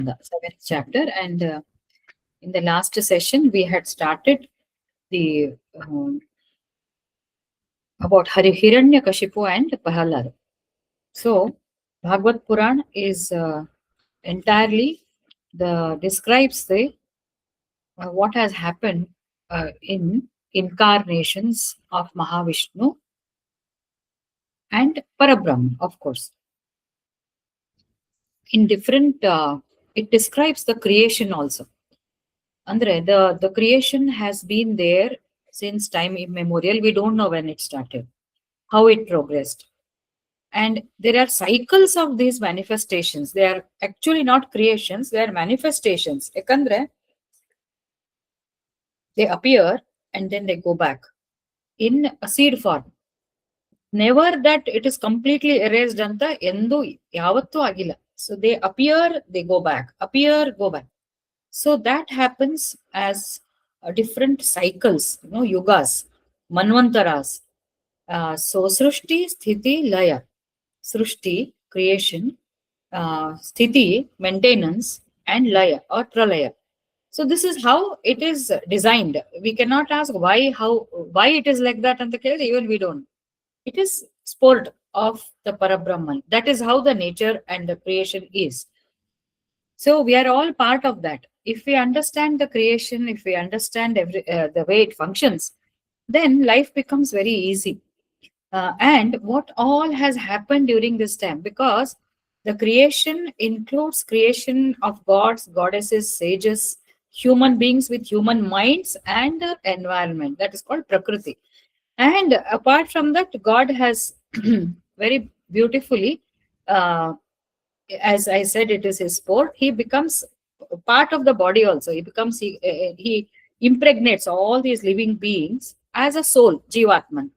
the seventh chapter, and in the last session we had started the about Hiranyakashipu and Prahalad. So Bhagavad Puran is entirely describes the what has happened in incarnations of Mahavishnu and Parabrahma, of course. In different, it describes the creation also. Andre, the creation has been there since time immemorial. We don't know when it started, how it progressed. And there are cycles of these manifestations. They are actually not creations, they are manifestations. Ekandre, they appear and then they go back in a seed form. Never that it is completely erased anta endu yavattu agilla. So they appear, they go back, appear, go back. So that happens as different cycles, yugas, manvantaras. So Srushti, Sthiti, Laya. Srushti, creation, Sthiti, maintenance, and Laya or Pralaya. So this is how it is designed. We cannot ask why it is like that, and even we don't. It is sport of the Parabrahman. That is how the nature and the creation is. So we are all part of that. If we understand the creation, if we understand the way it functions, then life becomes very easy. And what all has happened during this time, because the creation includes creation of gods, goddesses, sages, human beings with human minds, and the environment. That is called Prakriti. And apart from that, God has very beautifully, as I said, it is his sport. He becomes part of the body also. He impregnates all these living beings as a soul, Jivatman.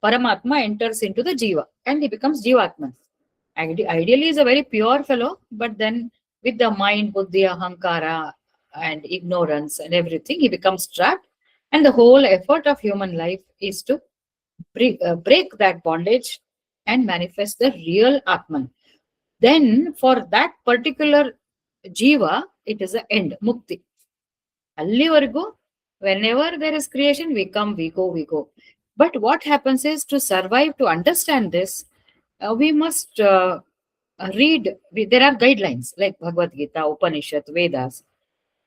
Paramatma enters into the Jiva and he becomes Jivatman. Ideally, is a very pure fellow, but then with the mind, buddhi, ahankara, and ignorance and everything, he becomes trapped. And the whole effort of human life is to break that bondage and manifest the real Atman. Then, for that particular Jiva, it is the end, Mukti. Allivargu, whenever there is creation, we come, we go, we go. But what happens is, to survive, to understand this, we must read. There are guidelines like Bhagavad Gita, Upanishad, Vedas,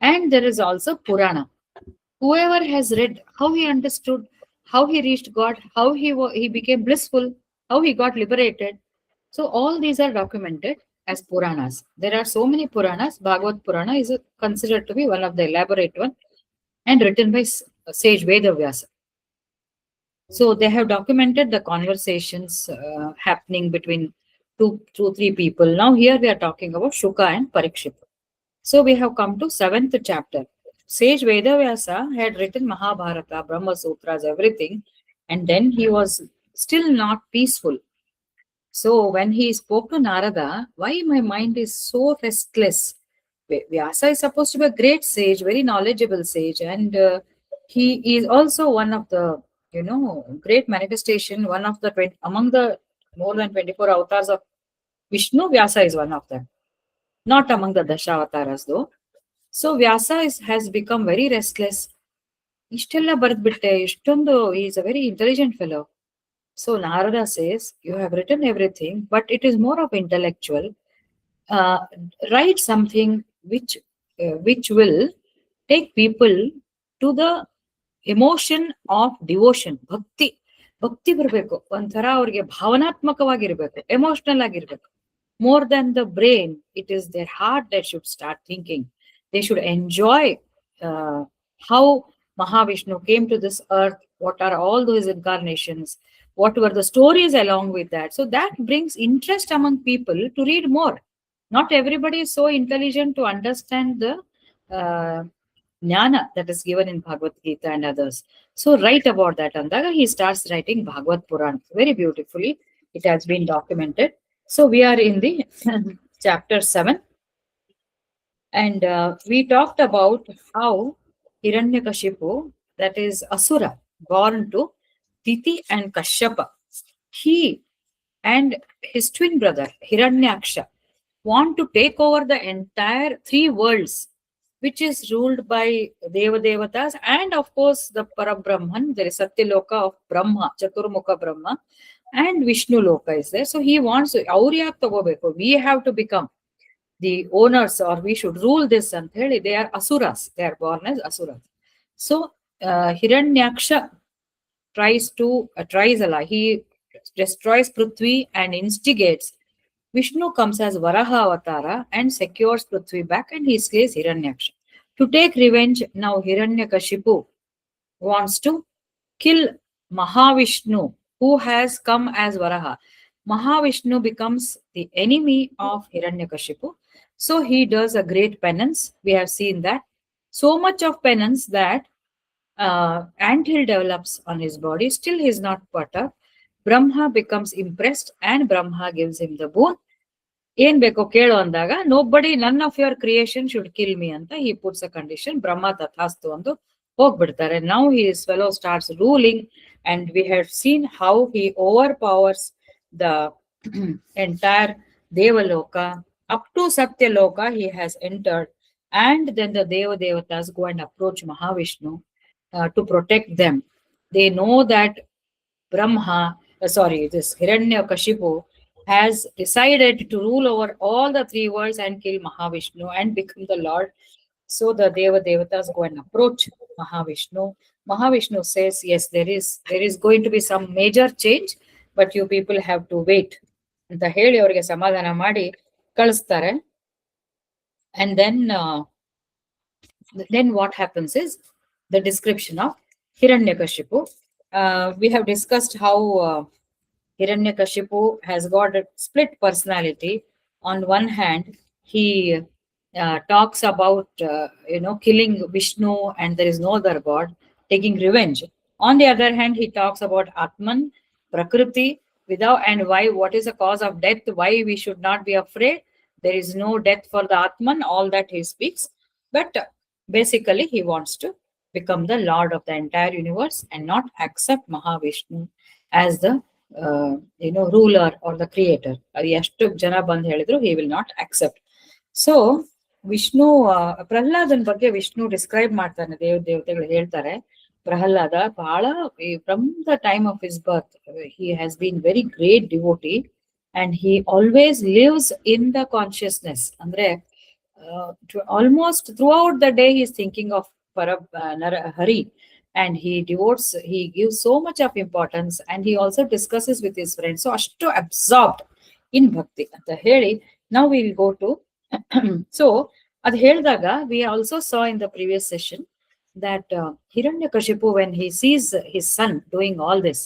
and there is also Purana. Whoever has read how he understood, how he reached God, how he became blissful, how he got liberated. So all these are documented as Puranas. There are so many Puranas. Bhagavad Purana is considered to be one of the elaborate one and written by sage Vedavyasa. So they have documented the conversations happening between three people. Now here we are talking about Shuka and Parikshit. So we have come to seventh chapter. Sage Vedavyasa had written Mahabharata, Brahma Sutras, everything, and then he was still not peaceful. So when he spoke to Narada, why my mind is so restless? Vyasa is supposed to be a great sage, very knowledgeable sage, and he is also one of the great manifestation. One of the among the more than 24 avatars of Vishnu, Vyasa is one of them. Not among the Dashavataras though. So Vyasa has become very restless. Ishtella bardbitte, ishtondo, he is a very intelligent fellow. So Narada says, you have written everything, but it is more of intellectual. Write something which will take people to the emotion of devotion, bhakti. Bhakti ಬರಬೇಕು ಒಂಥರ ಅವ್ರಿಗೆ ಭಾವನಾತ್ಮಕವಾಗಿರ್ಬೇಕು, emotional ಆಗಿರ್ಬೇಕು. More than the brain, it is their heart that should start thinking. They should enjoy how Mahavishnu came to this earth, what are all those incarnations, what were the stories along with that. So that brings interest among people to read more. Not everybody is so intelligent to understand the jnana that is given in Bhagavad Gita and others. So write about that. Andaga he starts writing Bhagavad Puran very beautifully. It has been documented. So we are in the chapter 7. And we talked about how Hiranyakashipu, that is Asura, born to Diti and Kashyapa, he and his twin brother Hiranyaksha want to take over the entire three worlds, which is ruled by Devadevatas, and of course the Parabrahman. There is Satyaloka of Brahma, Chaturmukha Brahma, and Vishnu Loka is there. So he wants, ಅವ್ರು ಯಾಕೆ ತಗೋಬೇಕು, we have to become the owners, or we should rule this ಅಂತ ಹೇಳಿ. They are asuras, they are born as asuras. So Hiranyaksha he destroys Prithvi and instigates. Vishnu comes as Varaha Avatara and secures Prithvi back, and he slays Hiranyaksha. To take revenge, now Hiranyakashipu wants to kill Mahavishnu, who has come as Varaha. Mahavishnu becomes the enemy of Hiranyakashipu. So he does a great penance. We have seen that. So much of penance that anthill develops on his body. Still he is not perturbed. Brahma becomes impressed and Brahma gives him the boon. ಏನ್ ಬೇಕೋ ಕೇಳು ಅಂದಾಗ, nobody, none of your creation should kill me ಅಂತ he puts a condition. ಬ್ರಹ್ಮ ತಥಾಸ್ತು ಅಂದು ಹೋಗ್ಬಿಡ್ತಾರೆ. Now his fellow starts ruling, and we have seen how he overpowers the entire Devaloka. Up to Satyaloka he has entered, and then the Devatas go and approach Mahavishnu to protect them. They know that this Hiranyakashipu has decided to rule over all the three worlds and kill Mahavishnu and become the Lord. So the Devatas go and approach Mahavishnu. Mahavishnu says, yes, there is going to be some major change, but you people have to wait ಅಂತ ಹೇಳಿ ಅವರಿಗೆ ಸಮಾಧಾನ ಮಾಡಿ ಕಳಿಸ್ತಾರೆ. And then what happens is the description of Hiranyakashipu. We have discussed how Hiranyakashipu has got a split personality. On one hand, he talks about killing Vishnu and there is no other god, taking revenge. On the other hand, he talks about Atman, Prakriti, without, and why, what is the cause of death, why we should not be afraid. There is no death for the Atman, all that he speaks. But basically he wants to become the lord of the entire universe and not accept Mahavishnu as the ruler or the creator. ಎಷ್ಟು ಜನ ಬಂದು ಹೇಳಿದ್ರು he will not accept. So Vishnu, ಪ್ರಹ್ಲಾದನ್ ಬಗ್ಗೆ Vishnu describe ಮಾಡ್ತಾನೆ. ದೇವತೆಗಳು ಹೇಳ್ತಾರೆ, ಪ್ರಹ್ಲಾದ ಬಹಳ, from the time of his birth he has been very great devotee, and he always lives in the consciousness. ಅಂದ್ರೆ almost throughout the day he is thinking of Hari, and he gives so much of importance, and he also discusses with his friends. So ashtu absorbed in bhakti anta heli. Now we will go to so ad heldaga we also saw in the previous session that Hiranyakashipu, when he sees his son doing all this,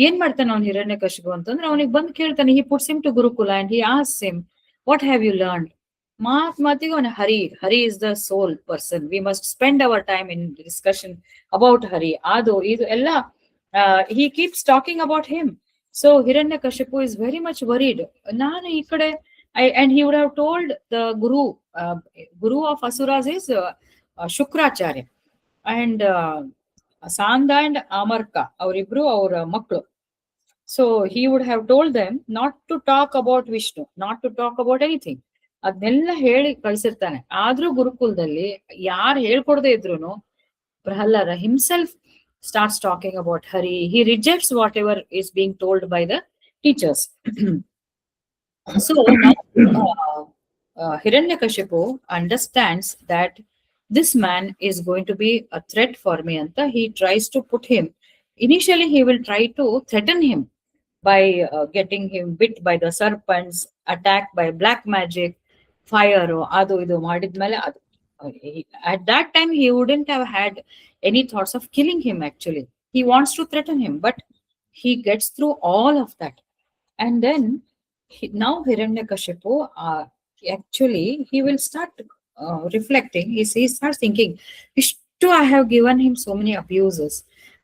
ಏನ್ ಮಾಡ್ತಾನೆ ಅವ್ನು ಹಿರಣ್ಯಕಶಿಪು ಅಂತಂದ್ರೆ, ಅವನಿಗೆ ಬಂದು ಕೇಳ್ತಾನೆ. he puts him to Gurukula and he asks him, what have you learned? ಮಾತಿಗೆ ಅವನ ಹರಿ is the soul person. We must spend our time in discussion about Hari. Adu idu ella he keeps talking about him. So Hiranyakashipu is very much worried. Nanu ee kade, and he would have told the guru of Asuras is Shukracharya, and Sanda and Amarka, ಅವರಿಬ್ರು ಅವರ ಮಕ್ಕಳು. So he would have told them not to talk about Vishnu, not to talk about anything. ಅದನ್ನೆಲ್ಲ ಹೇಳಿ ಕಳ್ಸಿರ್ತಾನೆ. ಆದ್ರೂ ಗುರುಕುಲದಲ್ಲಿ ಯಾರು ಹೇಳ್ಕೊಡದೆ ಇದ್ರು Pralhad himself starts talking about Hari. He rejects whatever is being told by the teachers. So now Hiranyakashipu understands that this man is going to be a threat for me anta he tries to put him. Initially he will try to threaten him by getting him bit by the serpents, attacked by black magic, fire, adu idu madidmele at that time he wouldn't have had any thoughts of killing him. Actually he wants to threaten him, but he gets through all of that. And then now Hiranyakashipu actually he will start reflecting. He starts thinking, Vishnu, I have given him so many abuses.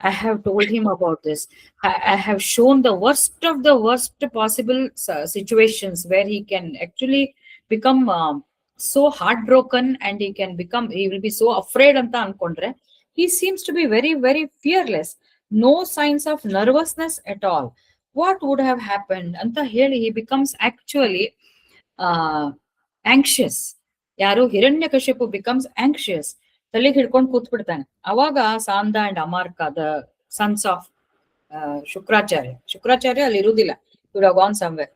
I have told him about this. I have shown the worst of the worst possible situations where he can actually become so heartbroken, and he will be so afraid anta ankondre. He seems to be very, very fearless. No signs of nervousness at all. What would have happened anta heli he becomes actually anxious. ಯಾರು Hiranyakashipu becomes anxious, ತಲೆಗೆ ಹಿಡ್ಕೊಂಡು ಕೂತ್ಬಿಡ್ತಾನೆ. ಅವಾಗ Shanda and Amarka, the sons of Shukracharya ಅಲ್ಲಿ ಇರುವುದಿಲ್ಲ, would have gone somewhere.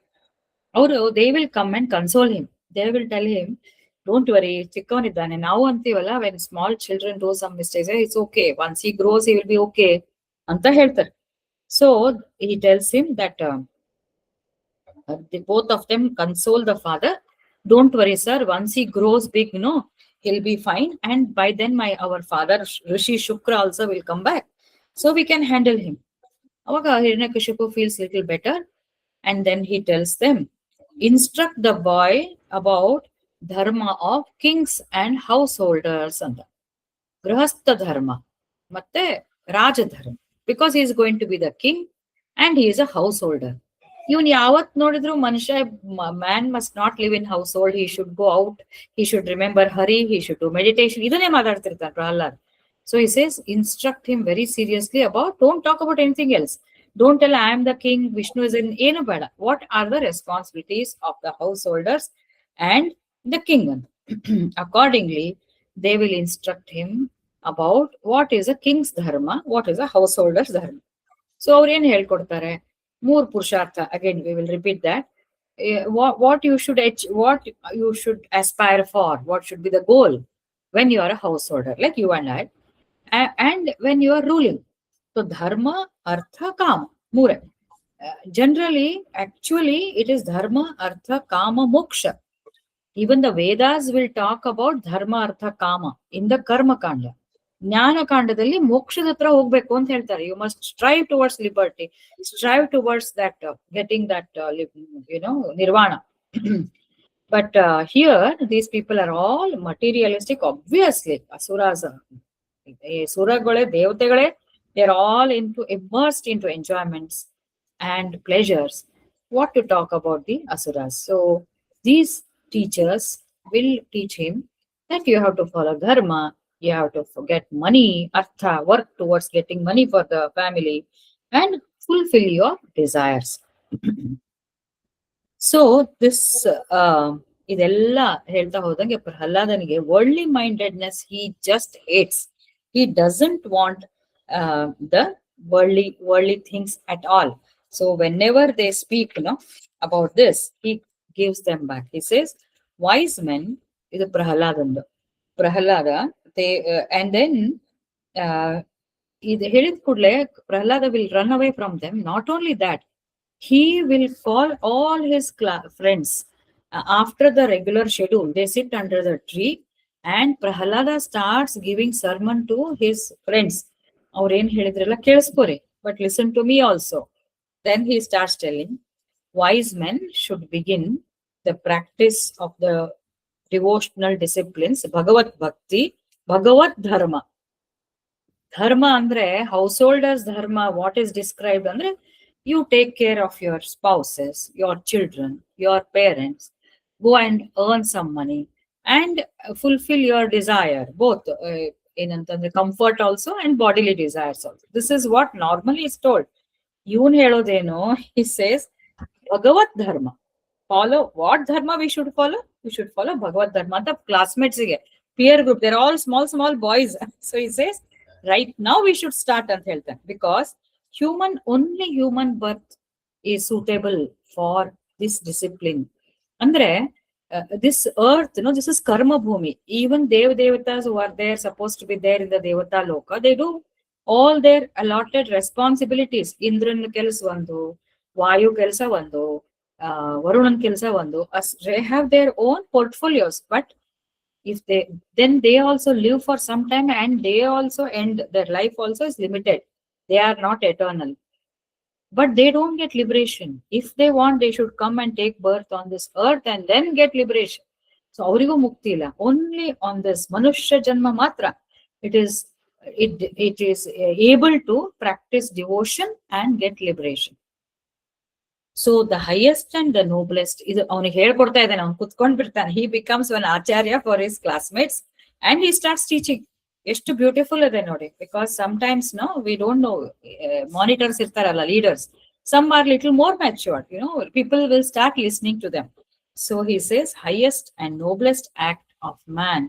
ಅವರು they will come and console him, they will tell him don't worry, ಚಿಕ್ಕವನಿದ್ದಾನೆ. ನಾವು ಅಂತೀವಲ್ಲ, when small children do some mistakes, it's okay, once he grows he will be okay ಅಂತ ಹೇಳ್ತಾರೆ. So he tells him that both of them console the father. Don't worry, sir. Once he grows big, he'll be fine. And by then, our father, Rishi Shukra, also will come back. So we can handle him. Avaga Hiranyakashipu feels little better. And then he tells them, instruct the boy about dharma of kings and householders. And Grihastha dharma. Matte Raja dharma. Because he is going to be the king and he is a householder. ಇವನ್ ಯಾವತ್ ನೋಡಿದ್ರು ಮನುಷ್ಯ, man must not live in household, he should go out, he should remember Hari, he should do meditation, ಇದನ್ನೇ ಮಾತಾಡ್ತಿರ್ತಾನೆ Prahlad. So he says, instruct him very seriously about, don't talk about anything else, don't tell I am the king, Vishnu is in, ಏನು ಬೇಡ. What are the responsibilities of the householders and the king ಅಂತ. Accordingly they will instruct him about what is a king's dharma, what is a householder's dharma. So ಅವ್ರು ಏನ್ ಹೇಳ್ಕೊಡ್ತಾರೆ, ಮೂರ್ ಪುರುಷಾರ್ಥ. Again we will repeat that. What you should aspire for, what should be the goal when you are a householder like you and I, and when you are ruling. So dharma, artha, kama, ಮೂರೇ. Generally, actually, it is dharma, artha, kama, moksha. Even the Vedas will talk about dharma, artha, kama in the karma kanda. ಜ್ಞಾನ ಕಾಂಡದಲ್ಲಿ ಮೋಕ್ಷದ ಹತ್ರ ಹೋಗ್ಬೇಕು ಅಂತ ಹೇಳ್ತಾರೆ. You must strive towards liberty, strive towards that getting that nirvana. But here these people are all materialistic. Obviously asuras, ಸುರಗಳೇ, ದೇವತೆಗಳೇ, they are all immersed into enjoyments and pleasures. What to talk about the asuras? So these teachers will teach him that you have to follow dharma, you have to get money, artha, work towards getting money for the family and fulfill your desires. So this ಇದೆಲ್ಲ ಹೇಳ್ತಾ ಹೋದಂಗೆ ಪ್ರಹ್ಲಾದನಿಗೆ worldly mindedness he just hates. He doesn't want the worldly things at all. So whenever they speak about this, he gives them back. He says, wise men, ಇದು Pralhad and then ಇದು ಹೇಳಿದ ಕೂಡಲೇ Pralhad will run away from them. Not only that, he will call all his friends after the regular schedule. They sit under the tree and Prahlada starts giving sermon to his friends. ಅವ್ರು ಏನ್ ಹೇಳಿದ್ರೆಲ್ಲ ಕೇಳಿಸ್ಕೋರಿ, but listen to me also. Then he starts telling, wise men should begin the practice of the devotional disciplines, Bhagavat Bhakti, Bhagavat Dharma. Dharma andre householders dharma. What is described andre, you take care of your spouses, your children, your parents, go and earn some money and fulfill your desire, both in the comfort also and bodily desires also. This is what normally is told. Yun helodeno, he says Bhagavat Dharma. Follow what dharma we should follow? We should follow Bhagavat Dharma. The classmates, peer group, they're all small boys. So he says, right now we should start and help them, because only human birth is suitable for this discipline. Andre, this earth, this is karma bhumi. Even devatas who are there, supposed to be there in the devata loka, they do all their allotted responsibilities. Indran kelsa vandu, Vayu kelsa vandu, Varunan kelsa vandu. They have their own portfolios, but if they also live for some time and they also end, their life also is limited. They are not eternal. But they don't get liberation. If they want, they should come and take birth on this earth and then get liberation. So avrigu mukti illa. Only on this manushya janma matra it is able to practice devotion and get liberation. So the highest and the noblest is avaniಗೆ ಹೇಳ್ಕೊಡ್ತಾ ಇದ್ದಾನೆ, ಅವನು ಕುತ್ಕೊಂಡ್ ಬಿಡ್ತಾನೆ. He becomes one acharya for his classmates and he starts teaching. ಎಷ್ಟು beautiful ಇದೆ ನೋಡಿ. Because sometimes we don't know, monitors ಇರ್ತಾರಲ್ಲ, leaders, some are little more matured, people will start listening to them. So he says, highest and noblest act of man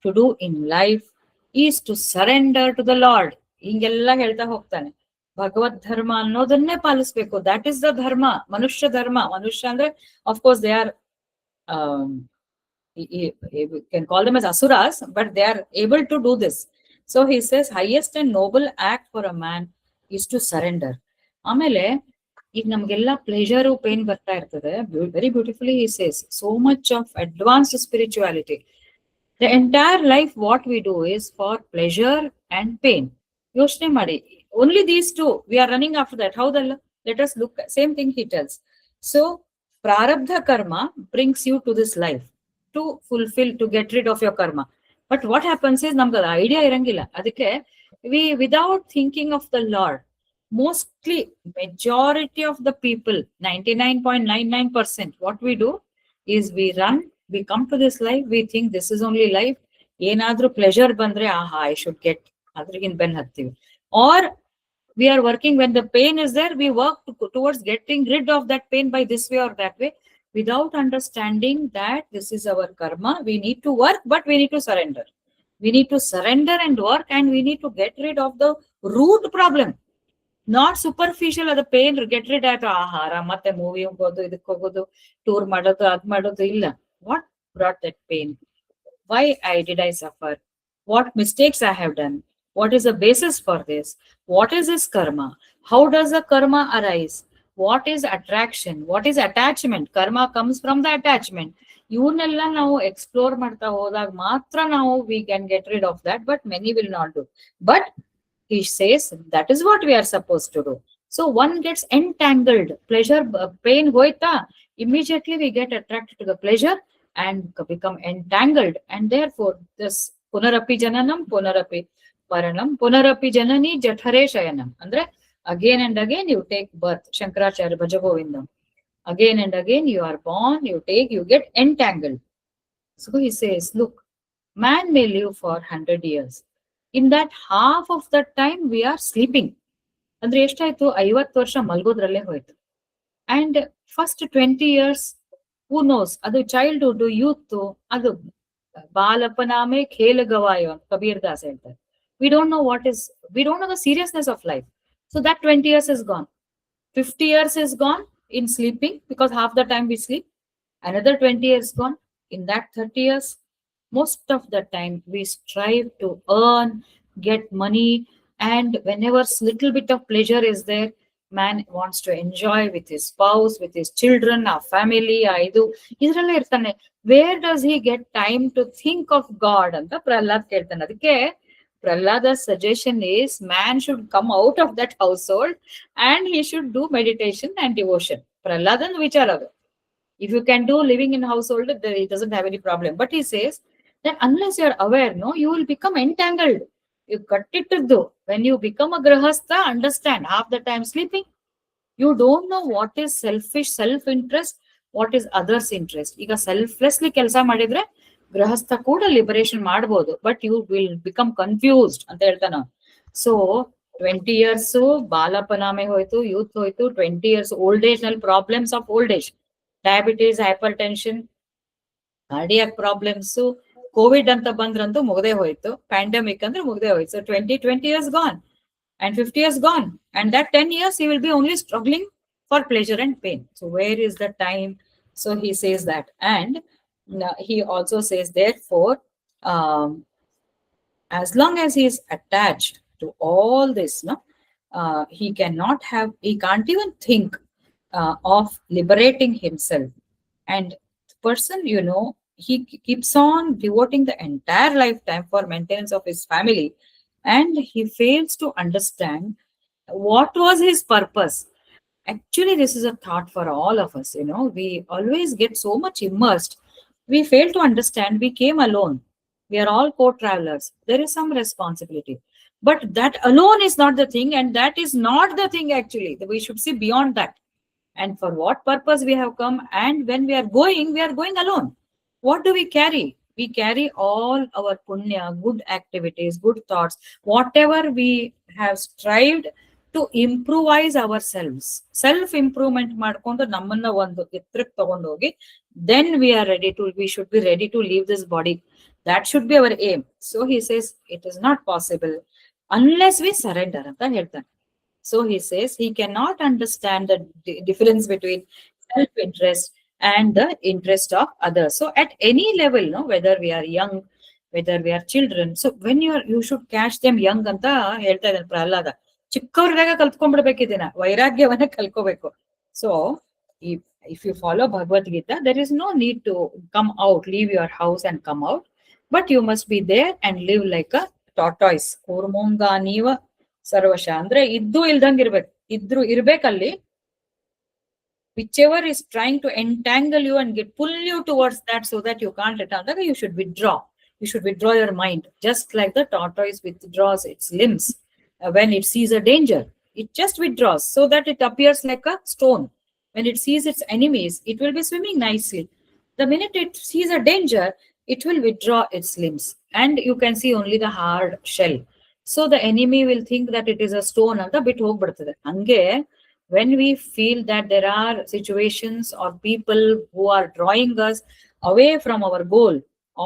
to do in life is to surrender to the Lord. ಹಿಂಗೆಲ್ಲ ಹೇಳ್ತಾ ಹೋಗ್ತಾನೆ. ಭಗವದ್ ಧರ್ಮ ಅನ್ನೋದನ್ನೇ ಪಾಲಿಸ್ಬೇಕು. That is the ಧರ್ಮ, ಮನುಷ್ಯ ಧರ್ಮ. ಮನುಷ್ಯ ಅಂದ್ರೆ of course they are, you can call them as asuras, but they are able to do this. So he says, highest and noble act for a man is to surrender. ಆಮೇಲೆ ಈಗ ನಮ್ಗೆಲ್ಲ pleasure pain ಬರ್ತಾ ಇರ್ತದೆ. Very beautifully he says, so much of advanced spirituality. The entire life what we do is for pleasure and pain. ಯೋಚನೆ ಮಾಡಿ, only these two we are running after that. ಹೌದಲ್ಲ? Let us look at same thing he tells. So prarabdha karma brings you to this life to fulfill, to get rid of your karma. But what happens is ನಮ್ಗೆ idea ಇರಂಗಿಲ್ಲ. ಅದಕ್ಕೆ we, without thinking of the Lord, mostly majority of the people, 99.99%, what we do is we run, we come to this life, we think this is only life. ಏನಾದ್ರೂ pleasure ಬಂದ್ರೆ ಆಹಾ I should get, ಅದ್ರಿಗಿನ್ ಬೆನ್ ಹತ್ತೀವಿ. Or we are working, when the pain is there, we work towards getting rid of that pain by this way or that way, without understanding that this is our karma. We need to work, but we need to surrender. We need to surrender and work, and we need to get rid of the root problem. Not superficial ಅದ pain get rid ಆಯ್ತು, ಆಹಾರ ಮತ್ತೆ movie ಹೋಗೋದು, ಇದಕ್ಕೆ ಹೋಗೋದು, tour ಮಾಡೋದು, ಅದ್ ಮಾಡೋದು ಇಲ್ಲ. What brought that pain? Why did I suffer? What mistakes I have done? What is the basis for this? What is this ಕರ್ಮ? ಹೌ ಡಸ್ ದ ಕರ್ಮ arise? What is attraction? What is attachment? ಕರ್ಮ comes from the attachment. ಇವನ್ನೆಲ್ಲ ನಾವು explore ಮಾಡ್ತಾ ಹೋದಾಗ ಮಾತ್ರ ನಾವು we can get rid of that, but many will not do. But he says that is what we are supposed to do. So one gets entangled. Pleasure, pain hoita, immediately we get attracted to the pleasure and become entangled. And therefore this punarapi jananam punarapi maranam punarapi janani jathare shayanam. Andre again and again you take birth. Shankaracharya Bhajagovindam. Again and again you are born, you get entangled. So he says, look, man may live for 100 years. In that half of the time we are sleeping. ಅಂದ್ರೆ ಎಷ್ಟಾಯ್ತು? 50 ವರ್ಷ ಮಲ್ಗೋದ್ರಲ್ಲೇ ಹೋಯ್ತು. And first 20 years who knows, ಅದು childhood, youth, ಅದು ಬಾಲಪನಾಮೆ ಖೇಲ ಗವಾಯೋ ಅಂತ ಕಬೀರ್ ದಾಸ್ ಹೇಳ್ತಾರೆ. we don't know the seriousness of life. So that 20 years is gone. 50 years is gone in sleeping, because half the time we sleep. Another 20 years gone. In that 30 years, most of the time we strive to earn, get money, and whenever little bit of pleasure is there, man wants to enjoy with his spouse, with his children, our family. ಇದ್ರಲ್ಲೇ ಇರ್ತಾನೆ. Where does he get time to think of God ಅಂತ ಪ್ರಹ್ಲಾದ್ ಕೇಳ್ತಾನೆ. ಅದಕ್ಕೆ Prahlada's suggestion is man should come out of that household and he should do meditation and devotion. Prahladan vichar adu. If you can do living in household, then he doesn't have any problem. But he says that unless you are aware, no, you will become entangled. You cut it to do. When you become a grahastha, understand, half the time sleeping, you don't know what is selfish, self-interest, what is others' interest. ಈಗ selflessly ಕೆಲಸ ಮಾಡಿದ್ರೆ ಗೃಹಸ್ಥ ಕೂಡ liberation ಮಾಡಬಹುದು, but you will become confused ಅಂತ ಹೇಳ್ತಾನ. So 20 years ಬಾಲಪನಾಮೆ ಹೋಯ್ತು, youth ಹೋಯ್ತು, 20 years ಓಲ್ಡ್ ಏಜ್ ನಲ್ಲಿ problems of old age, diabetes, hypertension, cardiac problems, covid ಅಂತ ಬಂದ್ರಂತೂ ಮುಗದೆ ಹೋಯ್ತು, ಪ್ಯಾಂಡಮಿಕ್ ಅಂದ್ರೆ ಮುಗದೆ ಹೋಯ್ತು. So 20 years gone and 50 years gone, and that 10 years he will be only struggling for pleasure and pain. So where is the time? So he says that. And he also says, therefore, as long as he is attached to all this, no, he can't even think of liberating himself. And the person, he keeps on devoting the entire lifetime for maintenance of his family, and he fails to understand what was his purpose. Actually, this is a thought for all of us. We always get so much immersed. We fail to understand we came alone. We are all co-travelers. There is some responsibility. But that alone is not the thing, and that is not the thing actually. We should see beyond that. And for what purpose we have come, and when we are going alone. What do we carry? We carry all our punya, good activities, good thoughts, whatever we have strived to improvise ourselves. Self improvement ಮಾಡ್ಕೊಂಡು ನಮ್ಮನ್ನ ಒಂದು ಎತ್ತರಕ್ಕೆ ತಗೊಂಡೋಗಿ, then we should be ready to leave this body. That should be our aim. So he says it is not possible unless we surrender ಅಂತ ಹೇಳ್ತಾನೆ. So he says he cannot understand the difference between self-interest and the interest of others. So at any level, no, whether we are young, whether we are children, so when you should catch them young ಅಂತ ಹೇಳ್ತಾ ಇದ್ದಾನೆ ಪ್ರಹ್ಲಾದ. ಚಿಕ್ಕವ್ರದಾಗ ಕಲ್ತ್ಕೊಂಡ್ಬಿಡ್ಬೇಕಿದ್ದೀನ, ವೈರಾಗ್ಯವನ್ನ ಕಲ್ಕೋಬೇಕು. So if you follow Bhagavad Gita, there is no need to come out, leave your house and come out, but you must be there and live like a tortoise. ಕೂರ್ಮೋಂಗ ನೀವ ಸರ್ವಶ ಅಂದ್ರೆ ಇದ್ದು ಇಲ್ದಂಗ್ ಇರ್ಬೇಕು, ಇದ್ರು ಇರ್ಬೇಕಲ್ಲಿ. whichever is trying to entangle you and pull you towards that so that you can't return, that you should withdraw. You should withdraw your mind, just like the tortoise withdraws its limbs when it sees a danger. It just withdraws so that it appears like a stone. When it sees its enemies, it will be swimming nicely. The minute it sees a danger, it will withdraw its limbs and you can see only the hard shell. So the enemy will think that it is a stone anta biಟ್ಟು ಹೋಗ್ಬಿಡ್ತದೆ. ಹಂಗೆ when we feel that there are situations or people who are drawing us away from our goal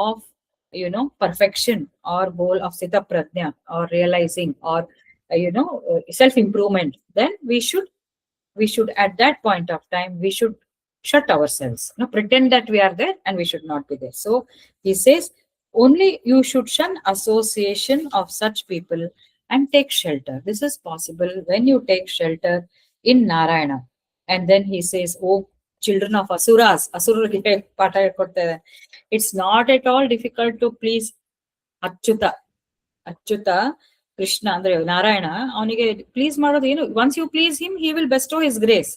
of, perfection or goal of Sita Prajna or realizing or, self-improvement, then we should at that point of time, we should shut ourselves, pretend that we are there and we should not be there. So he says, only you should shun association of such people and take shelter. This is possible when you take shelter in Narayana. And then he says, oh children of asuras, ಅಸುರರಿಗೆ ಪಾಠ ಹೇಳ್ಕೊಡ್ತಾ ಇದೆ. It's not at all difficult to please ಅಚ್ಯುತ ಕೃಷ್ಣ ಅಂದ್ರೆ ನಾರಾಯಣ. ಅವನಿಗೆ please ಮಾಡೋದು ಏನು? once you please him, he will bestow his grace.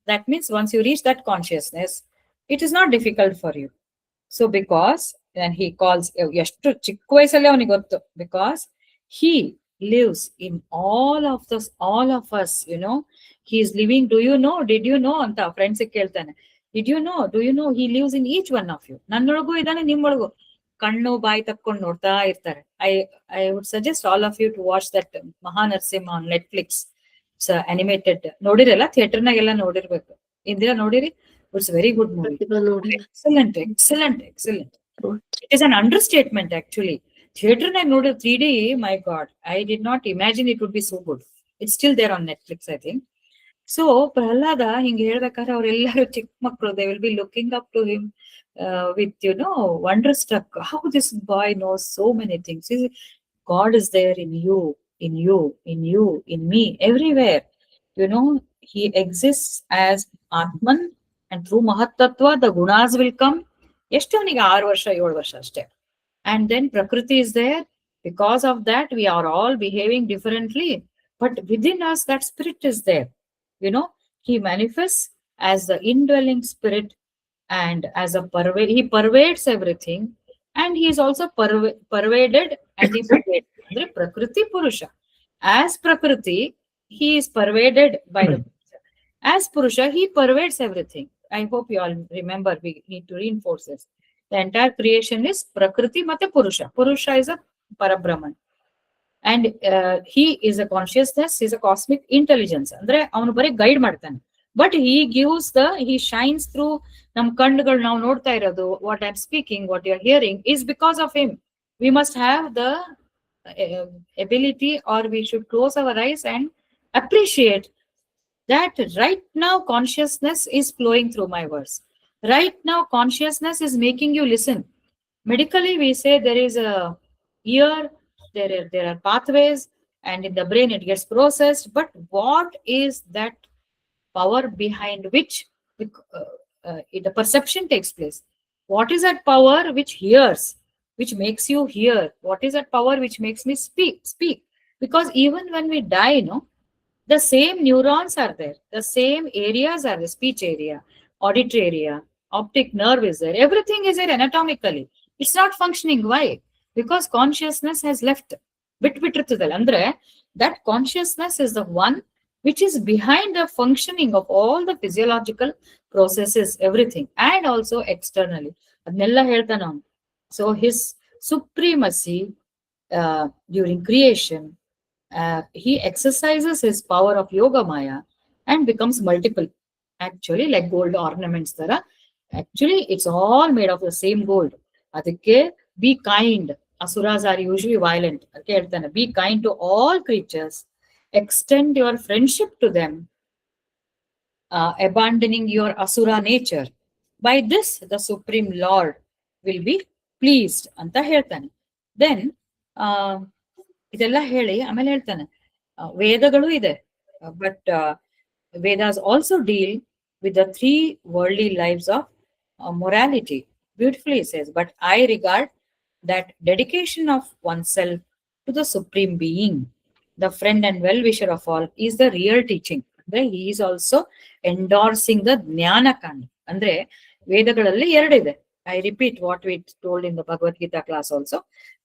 That means once you reach that consciousness, it is not difficult for you. So because then he calls, ಎಷ್ಟು ಚಿಕ್ಕ ವಯಸ್ಸಲ್ಲಿ ಅವನಿಗೆ ಗೊತ್ತು, because he lives in all of us, he is living. Do you know, did you know ಅಂತ friends ಕೇಳ್ತಾನೆ. do you know he lives in each one of you. ನನ್ನೊಳಗೂ ಇದ್ದಾನೆ, ನಿಮ್ಮೊಳಗೂ. ಕಣ್ಣು ಬಾಯಿ ತಕ್ಕೊಂಡು ನೋಡ್ತಾ ಇರ್ತಾರೆ. I would suggest all of you to watch that Mahanarsimha on Netflix. It's animated. ನೋಡಿರಲ್ಲ, ಥಿಯೇಟರ್ನಾಗೆಲ್ಲ ನೋಡಿರ್ಬೇಕು. Indira ನೋಡಿರಿ? It's a very good movie. Excellent. It is an understatement actually. ಥಿಯೇಟರ್ನಾಗ ನೋಡಿದ್ರೆ 3D, my God, I did not imagine it would be so good. It's still there on Netflix, I think. So Pralhad ಹಿಂಗೆ ಹೇಳ್ಬೇಕಾದ್ರೆ ಅವರೆಲ್ಲರೂ ಚಿಕ್ಕ ಮಕ್ಕಳು, they will be looking up to him with, wonderstruck. How this boy knows so many things. God is there in you, in me, everywhere. He exists as Atman, and through Mahattattva, the gunas will come. ಎಷ್ಟು ಅವನಿಗೆ 6 ವರ್ಷ 7 ವರ್ಷ ಅಷ್ಟೇ. And then Prakriti is there. Because of that, we are all behaving differently. But within us, that spirit is there. He manifests as the indwelling spirit and as a he pervades everything. And he is also pervaded and he pervades. Prakriti Purusha. As Prakriti, he is pervaded by the Purusha. As Purusha, he pervades everything. I hope you all remember, we need to reinforce this. The entire creation is Prakriti Mate Purusha. Purusha is a Parabrahman. And he is a consciousness, he is a cosmic intelligence. Andre avanu bari guide ಮಾಡ್ತಾನೆ. But he shines through ನಮ್ಮ ಕಣ್ಣುಗಳು ನಾವು ನೋಡ್ತಾ ಇರೋದು, what I'm speaking, what you're hearing is because of him. We must have the ability, or we should close our eyes and appreciate that right now consciousness is flowing through my words. Right now consciousness is making you listen. Medically we say there is a ear, there are pathways, and in the brain it gets processed. But what is that power behind which the perception takes place? What is that power which hears, which makes you hear? What is that power which makes me speak? Because even when we die, the same neurons are there, the same areas are the speech area, auditory area, optic nerve is there, everything is there anatomically. It's not functioning. Why? Because consciousness has left. Bitbitrutadal andre that consciousness is the one which is behind the functioning of all the physiological processes, everything, and also externally. Adnella heltana. So his supremacy during creation he exercises his power of Yoga Maya and becomes multiple. Actually, like gold ornaments, Tara. Actually, it's all made of the same gold. Adike, be kind. Asuras are usually violent. Okay, be kind to all creatures. Extend your friendship to them, abandoning your asura nature. By this, the Supreme Lord will be pleased ಅಂತ ಹೇಳ್ತಾನೆ. Then ಇದೆಲ್ಲ ಹೇಳಿ ಆಮೇಲೆ ಹೇಳ್ತಾನೆ ವೇದಗಳು ಇದೆ, but Vedas also deal with the three worldly lives of morality. Beautifully it says, but I regard that dedication of oneself to the Supreme Being, the friend and well-wisher of all, is the real teaching. ಅಂದ್ರೆ he is also endorsing the ಜ್ಞಾನ ಕಾಂಡ. ಅಂದ್ರೆ ವೇದಗಳಲ್ಲಿ ಎರಡಿದೆ. I repeat what we told in the Bhagavad Gita class also.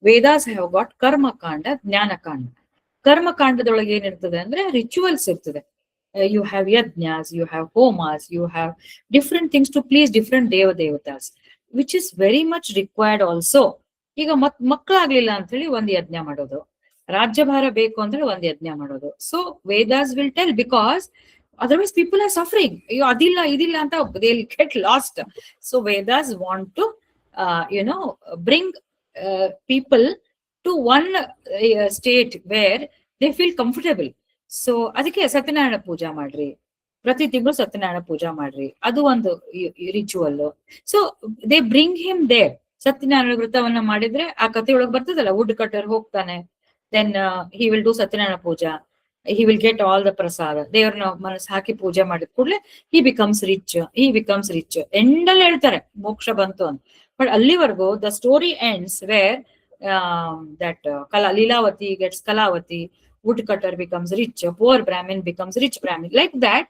Vedas have got karma kanda, ಜ್ಞಾನ ಕಾಂಡ. ಕರ್ಮ ಕಾಂಡದೊಳಗೆ ಏನಿರ್ತದೆ ಅಂದ್ರೆ ರಿಚುವಲ್ಸ್ ಇರ್ತದೆ. You have yajnas, you have homas, you have different things to please different devatas, which is very much required also. ಈಗ ಮಕ್ಕಳಾಗ್ಲಿಲ್ಲ ಅಂತ ಹೇಳಿ ಒಂದ್ ಯಜ್ಞ ಮಾಡೋದು, ರಾಜ್ಯಭಾರ ಬೇಕು ಅಂದ್ರೆ ಒಂದ್ ಯಜ್ಞ ಮಾಡೋದು. So Vedas will tell, because otherwise people are suffering. ಅಯ್ಯೋ ಅದಿಲ್ಲ ಇದಿಲ್ಲ ಅಂತ they'll get lost. So Vedas want to bring people to one state where they feel comfortable. So ಅದಕ್ಕೆ ಸತ್ಯನಾರಾಯಣ ಪೂಜಾ ಮಾಡ್ರಿ, ಪ್ರತಿ ತಿಂಗಳು ಸತ್ಯನಾರಾಯಣ ಪೂಜಾ ಮಾಡ್ರಿ, ಅದು ಒಂದು ritual. So they bring him there. Satyanarayana ವ್ರತವನ್ನ ಮಾಡಿದ್ರೆ ಆ ಕಥೆ ಒಳಗೆ ಬರ್ತದಲ್ಲ, ವುಡ್ ಕಟರ್ ಹೋಗ್ತಾನೆ, then he will do Satyanarayana puja, he will get all the prasada. ದೇವ್ರನ್ನ ಮನಸ್ಸು ಹಾಕಿ ಪೂಜೆ ಮಾಡಿದ ಕೂಡಲೇ ಹಿ ಬಿಕಮ್ಸ್ ರಿಚ್. ಎಂಡಲ್ಲಿ ಹೇಳ್ತಾರೆ ಮೋಕ್ಷ ಬಂತು ಅಂತ. ಬಟ್ ಅಲ್ಲಿವರೆಗೂ the story ends where that Leelavati gets Kalavati, woodcutter becomes rich, poor Brahmin becomes rich Brahmin. Like that,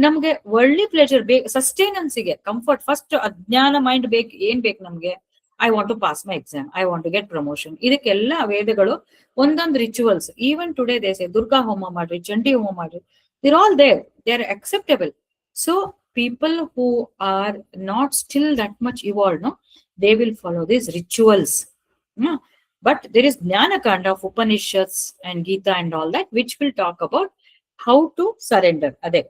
ನಮ್ಗೆ ವರ್ಲ್ಡ್ಲಿ ಪ್ಲೆಜರ್ ಬೇಕು, ಸಸ್ಟೈನೆನ್ಸ್ ಗೆ ಕಂಫರ್ಟ್. ಫಸ್ಟ್ ಅಜ್ಞಾನ ಮೈಂಡ್ ಬೇಕು. ಏನ್ ಬೇಕು ನಮ್ಗೆ? I want to pass my exam, I want to get promotion. ಇದಕ್ಕೆಲ್ಲ ವೇದಗಳು ಒಂದೊಂದು rituals. Even today they say Durga ಹೋಮ ಮಾಡ್ರಿ, ಚಂಡಿ ಹೋಮ ಮಾಡ್ರಿ, they're all there, they are acceptable. So people who are not still that much evolved, no, they will follow these rituals. But there is Jnana Kanda of Upanishads and Gita and all that, which will talk about how to surrender. Ade,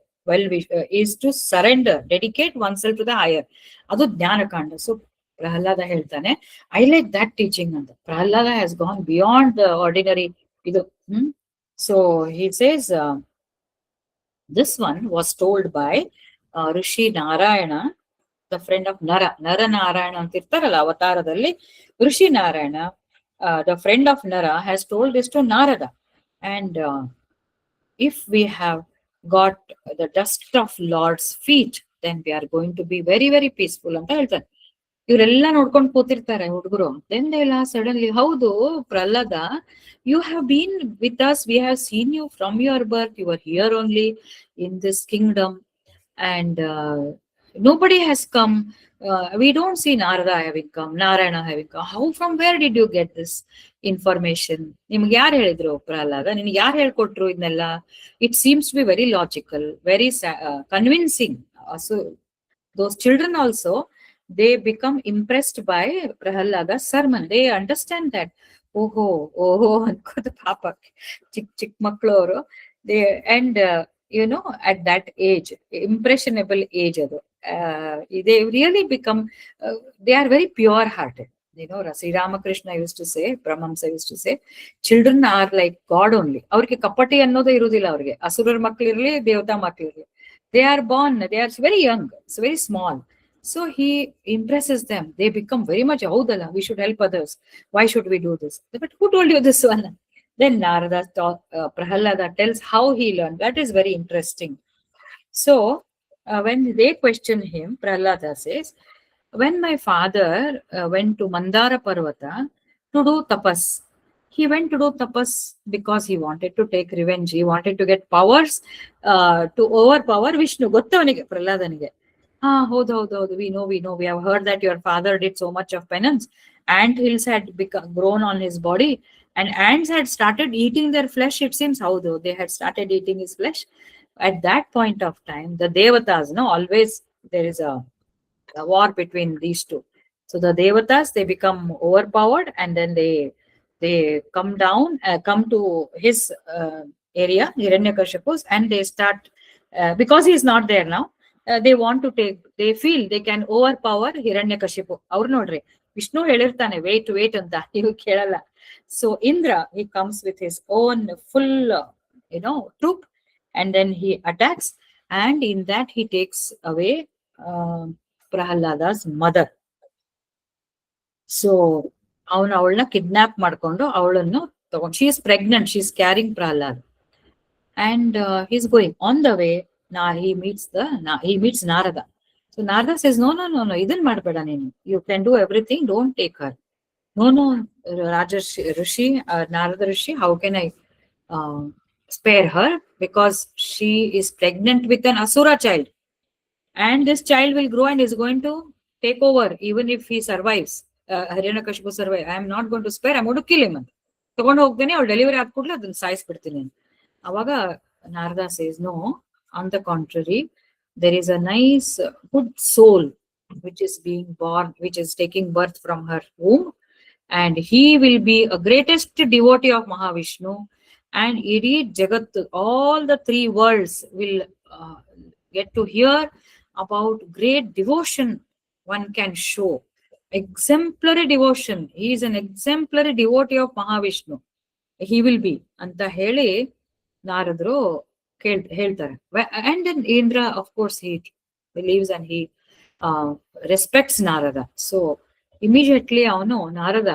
is to surrender, dedicate oneself to the higher. Adu Jnana Kanda. So Prahalada ಹೇಳ್ತಾನೆ, I like that teaching. And Prahalada has gone beyond the ordinary. So he says, this one was told by Rishi Narayana, the friend of Nara Narayana ಅಂತ ಇರ್ತಾರಲ್ಲ ಅವತಾರದಲ್ಲಿ. Rishi Narayana, the friend of Nara, has told this to Narada. And if we have got the dust of Lord's feet, then we are going to be very, very peaceful ಅಂತ ಹೇಳ್ತಾರೆ. ಇವರೆಲ್ಲ ನೋಡ್ಕೊಂಡು ಕೂತಿರ್ತಾರೆ ಹುಡುಗರು. Then they will suddenly, ಹೌದು Pralhad, you have been with us, we have seen you from your birth, you were here only in this kingdom, and nobody has come. We don't see Narada having come, Narayana having come. How, from where did you get this information? ನಿಮ್ಗೆ ಯಾರು ಹೇಳಿದ್ರು ಪ್ರಹ್ಲಾದ? ನಿನ್ಗೆ ಯಾರು ಹೇಳ್ಕೊಟ್ರು ಇದನ್ನೆಲ್ಲ? It seems to be very logical, very convincing. So those children also, they become impressed by Prahlada's sermon. They understand that, ಓಹೋ ಅನ್ಕೋದು ಪಾಪ ಚಿಕ್ಕ ಮಕ್ಕಳು ಅವರು. And at that age, impressionable age adu, they really become, they are very pure hearted. Sri Ramakrishna used to say, Brahmamsa used to say, children are like God only. ಅವ್ರಿಗೆ ಕಪಟಿ ಅನ್ನೋದೇ ಇರುವುದಿಲ್ಲ. ಅವ್ರಿಗೆ ಅಸುರರ ಮಕ್ಕಳಿರ್ಲಿ, ದೇವತಾ ಮಕ್ಕಳಿರ್ಲಿ, they are born, they are very young, it's very small. So he impresses them. They become very much, Audala, we should help others. Why should we do this? But who told you this one? Then Narada, Prahalada tells how he learned. That is very interesting. So when they question him, Prahalada says, when my father went to Mandara Parvata to do tapas, he went to do tapas because he wanted to take revenge. He wanted to get powers to overpower Vishnu. Gottavanige, Prahaladanige. ಹೌದು, we know, we have heard that your father did so much of penance. Ant hills had grown on his body, and ants had started eating their flesh. It seems, howdo, they had started eating his flesh. At that point of time, the devatas, always there is a war between these two. So the devatas, they become overpowered, and then they they come down, come to his area, Hiranyakashipu's, and they start, because he is not there now, they want to take, they feel they can overpower Hiranyakashipu. ಅವ್ರು ನೋಡ್ರಿ, Vishnu ಹೇಳಿರ್ತಾನೆ, wait ಅಂತ, ಇವ್ ಕೇಳಲ್ಲ. So Indra, he comes with his own full, troop, and then he attacks, and in that he takes away Prahalada's mother. So ಅವನು ಅವಳನ್ನ kidnap ಮಾಡ್ಕೊಂಡು ಅವಳನ್ನು ತಗೊಂಡು, she is pregnant, she is carrying Prahlad, and he's going on the way. He meets Narada. So Narada says, no, ಇದನ್ ಮಾಡ್ಬೇಡ ನೀನು, you can do everything, don't take her. No, Rishi, Narada Rishi, how can I spare her, because she is pregnant with an asura child, and this child will grow and is going to take over, even if he survives. Hiranyakashipu survive, I am not going to spare, I am going to kill him ಅಂತ ತಗೊಂಡು ಹೋಗ್ತೇನೆ, ಅವ್ಳು delivery ಆದ ಕೂಡಲೇ ಅದನ್ನ ಸಾಯಿಸ್ಬಿಡ್ತೀನಿ. ಅವಾಗ Narada says, no, on the contrary, there is a nice good soul which is being born, which is taking birth from her womb, and he will be a greatest devotee of Mahavishnu, and idee Jagat, all the three worlds will get to hear about great devotion one can show. Exemplary devotion. He is an exemplary devotee of Mahavishnu. He will be. Anta heli Naradru ಹೇಳ್ತಾರೆ. And then Indra, of course, he believes and he respects Narada. So immediately ಅವನು ನಾರದ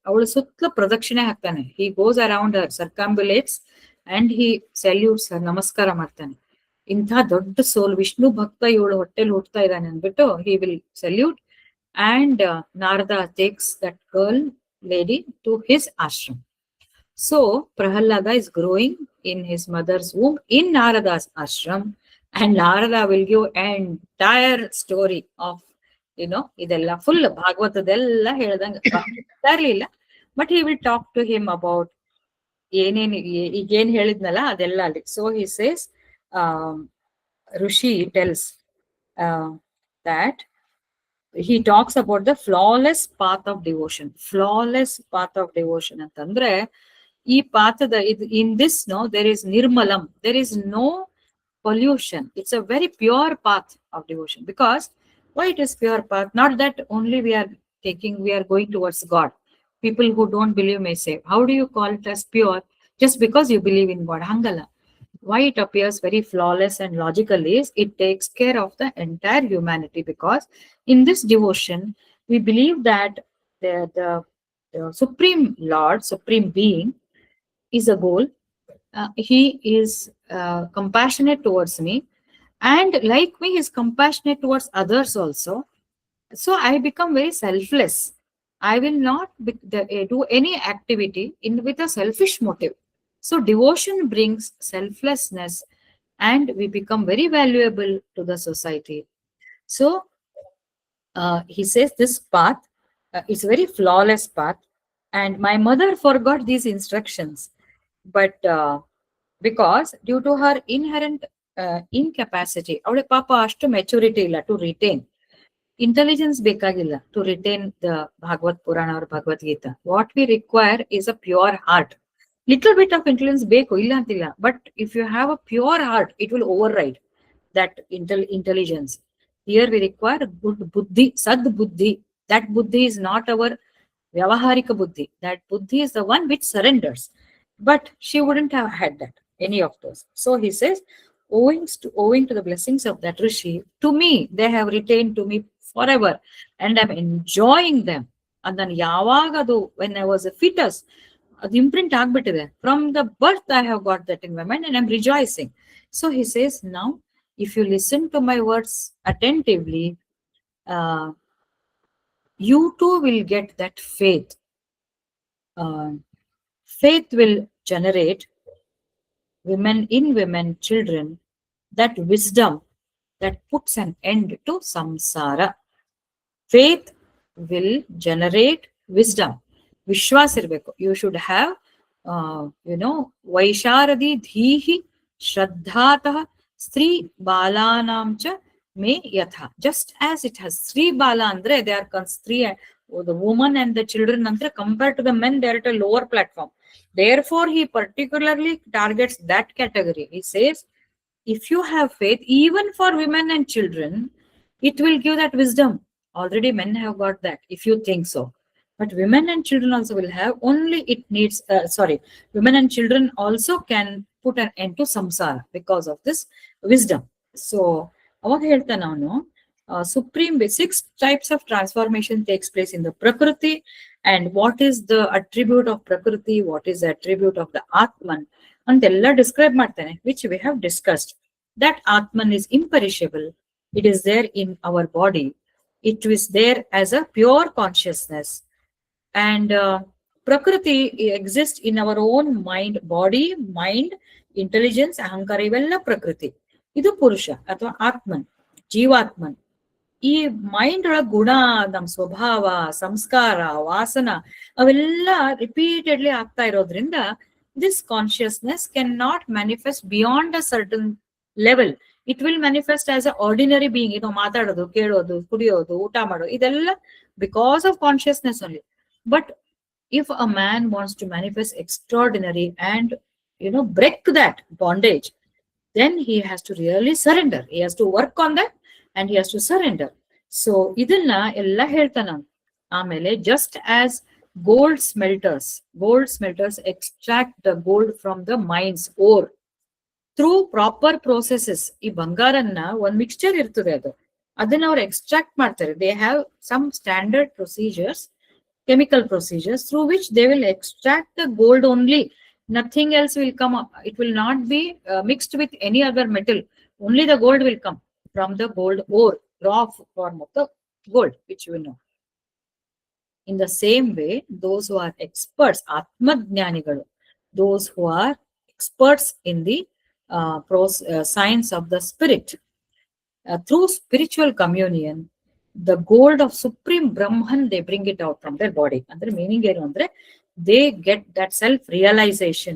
ಅವಳ ಸುತ್ತಲೂ ಪ್ರದಕ್ಷಿಣೆ ಹಾಕ್ತಾನೆ. He goes around her, circumambulates, and he salutes her, ನಮಸ್ಕಾರ ಮಾಡ್ತಾನೆ. ಇಂಥ ದೊಡ್ಡ ಸೋಲ್, ವಿಷ್ಣು ಭಕ್ತ ಇವಳು ಹೊಟ್ಟೆಲಿ ಹುಡ್ತಾ ಇದ್ದಾನೆ ಅಂದ್ಬಿಟ್ಟು he will salute. And Narada takes that girl lady to his ashram. So Prahalada is growing in his mother's womb in Narada's ashram, and Narada will give entire story of, ಇದೆಲ್ಲ full ಭಾಗವತದೆಲ್ಲ ಹೇಳ್ದಂಗ ಇರ್ಲಿಲ್ಲ, but he will talk to him about ಏನೇನು ಈಗೇನ್ ಹೇಳಿದ್ನಲ್ಲ ಅದೆಲ್ಲ ಅಲ್ಲಿ. So he says, Rishi tells that he talks about the flawless path of devotion. Flawless path of devotion ಅಂತಂದ್ರೆ, ಈ ಪಾಥದ in this, there is nirmalam, there is no pollution. It's a very pure path of devotion. Because why it is pure path? Not that only we are going towards God. People who don't believe may say, how do you call it as pure? Just because you believe in God. Hangala. Why it appears very flawless and logical is it takes care of the entire humanity, because in this devotion we believe that the Supreme Lord, Supreme Being is a goal. He is compassionate towards me, and like me he is compassionate towards others also. So I become very selfless. I will not do any activity with a selfish motive. So devotion brings selflessness, and we become very valuable to the society. So he says this path is a very flawless path, and my mother forgot these instructions, but because due to her inherent incapacity, ಅವಳ ಪಾಪ ಅಷ್ಟು maturity ಇಲ್ಲ to retain. Intelligence ಬೇಕಾಗಿಲ್ಲ to retain the Bhagavad Purana or Bhagavad Gita. What we require is a pure heart. Little bit of intelligence ಬೇಕು, ಇಲ್ಲ ಅಂತಿಲ್ಲ, but if you have a pure heart, it will override that intelligence. Here we require good buddhi, sad buddhi. That buddhi is not our vyavaharika buddhi. That buddhi is the one which surrenders. But she wouldn't have had that, any of those. So he says, owing to the blessings of that Rishi, to me, they have retained to me forever, and I'm enjoying them. And then yavagadu, when I was a fetus, the imprint ಆಗ್ಬಿಟ್ಟಿದೆ. From the birth I have got that in my mind, and I'm rejoicing. So he says, now if you listen to my words attentively, you too will get that faith. Faith will generate women, children, that wisdom that puts an end to samsara. Faith will generate wisdom. Vishwas irbeku. You should have, Vaisharadi dhihi shraddhatah stri balanam cha me yatha. Just as it has Sri Bala andre, they are the woman and the children ನಂತರ compared to the men, they are at a lower platform. Therefore, he particularly targets that category. He says, if you have faith, even for women and children, it will give that wisdom. Already men have got that, if you think so. But women and children also will have, only it needs, women and children also can put an end to samsara because of this wisdom. So, ಅವಾಗ ಹೇಳ್ತಾನೆ ಅವನು, supreme 6 types of transformation takes place in the Prakriti, and what is the attribute of Prakriti, what is the attribute of the Atman, ಅಂತೆಲ್ಲ describe ಮಾಡ್ತಾನೆ, which we have discussed. That Atman is imperishable. It is there in our body. It is there as a pure consciousness. And Prakriti exists in our own mind, body, mind, intelligence, ahankara, ಇವೆಲ್ಲ ಪ್ರಕೃತಿ. ಇದು ಪುರುಷ ಅಥವಾ ಆತ್ಮನ್, ಜೀವಾತ್ಮನ್. ಈ mind ಒಳಗ ಗುಣ, ನಮ್ ಸ್ವಭಾವ, ಸಂಸ್ಕಾರ, ವಾಸನ ಅವೆಲ್ಲ ರಿಪೀಟೆಡ್ಲಿ ಆಗ್ತಾ ಇರೋದ್ರಿಂದ this consciousness cannot manifest beyond a certain level. It will manifest as an ordinary being. ಮಾತಾಡೋದು, ಕೇಳೋದು, ಕುಡಿಯೋದು, ಊಟ ಮಾಡೋದು, ಇದೆಲ್ಲ because of consciousness only. But if a man wants to manifest extraordinary and break that bondage, then he has to really surrender. He has to work on that and he has to surrender. So ಇದನ್ನ ಎಲ್ಲ ಹೇಳ್ತಾನ. ಆಮೇಲೆ just as gold smelters extract the gold from the mine's ore through proper processes. ಈ ಬಂಗಾರನ್ನ ಒಂದ್ mixture ಇರ್ತದೆ, ಅದನ್ನ ಅವ್ರು extract ಮಾಡ್ತಾರೆ. They have some standard procedures, chemical procedures, through which they will extract the gold only. Nothing else will come up. It will not be mixed with any other metal. Only the gold will come from the gold ore, raw form of the gold, which we know. In the same way, those who are experts, Atmajnanigalu, those who are experts in the science of the spirit, through spiritual communion, the gold of Supreme Brahman, they bring it out from their body. Andre meaning ಏನು ಅಂದ್ರೆ, they get that self-realization.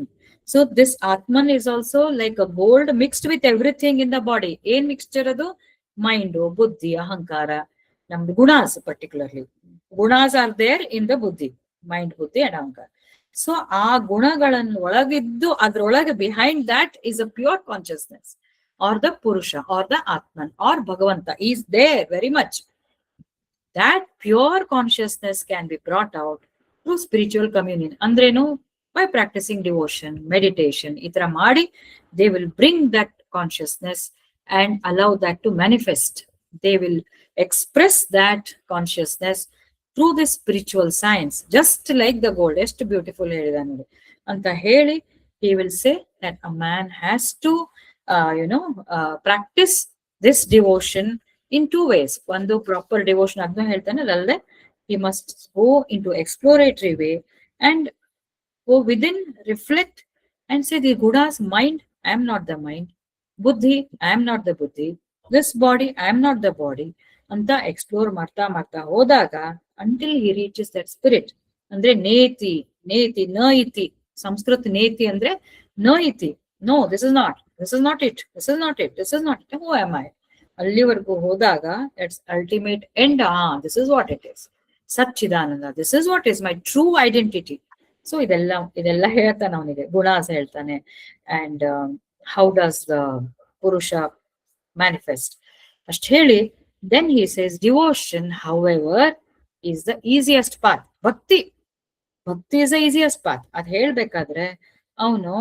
So this Atman is also like a gold mixed with everything in the body. ಏನ್ mixture ಅದು? Mind, buddhi, ahankara, ನಮ್ದು ಗುಣಾಸ್, particularly. Gunas are there in the buddhi, mind, buddhi and ahankara. So ಆ ಗುಣಗಳನ್ನು ಒಳಗಿದ್ದು ಅದ್ರೊಳಗೆ behind that is a pure consciousness, or the Purusha, or the Atman, or Bhagavanta is there very much. That pure consciousness can be brought out through spiritual communion. Andrenu, by practicing devotion, meditation, itara ಮಾಡಿ, they will bring that consciousness and allow that to manifest. They will express that consciousness through this spiritual science, just like the gold. ಎಷ್ಟು beautiful ಹೇಳಿದ ನೋಡಿ ಅಂತ ಹೇಳಿ, he will say that a man has to practice this devotion in two ways. ಒಂದು proper devotion ಅದನ್ನ ಹೇಳ್ತಾನೆ, ಅಲ್ಲದೆ he must go into exploratory way and go within, reflect and say, the Gunas, mind, I am not the mind. Buddhi, I am not the buddhi. This body, I am not the body. ಅಂತ explore ಮಾಡ್ತಾ ಮಾಡ್ತಾ ಹೋದಾಗ, until he reaches that spirit. ಅಂದ್ರೆ ನೇತಿ, ನ ಇತಿ. ಸಂಸ್ಕೃತ ನೇತಿ ಅಂದ್ರೆ ನ ಇತಿ. No, this is not it, this is not it, this is not it. Who am I? ಅಲ್ಲಿವರೆಗೂ ಹೋದಾಗ its ultimate end, this is what it is. Satchidananda, this is what is my true identity. So ಇದೆಲ್ಲ ಹೇಳ್ತಾನೆ ಅವನಿಗೆ, ಗುಣಾಸ್ ಹೇಳ್ತಾನೆ. And how does the Purusha manifest? ಅಷ್ಟ್ ಹೇಳಿ, then he says, devotion, however, is the easiest path. Bhakti is the easiest path. ಅದ್ ಹೇಳ್ಬೇಕಾದ್ರೆ ಅವನು,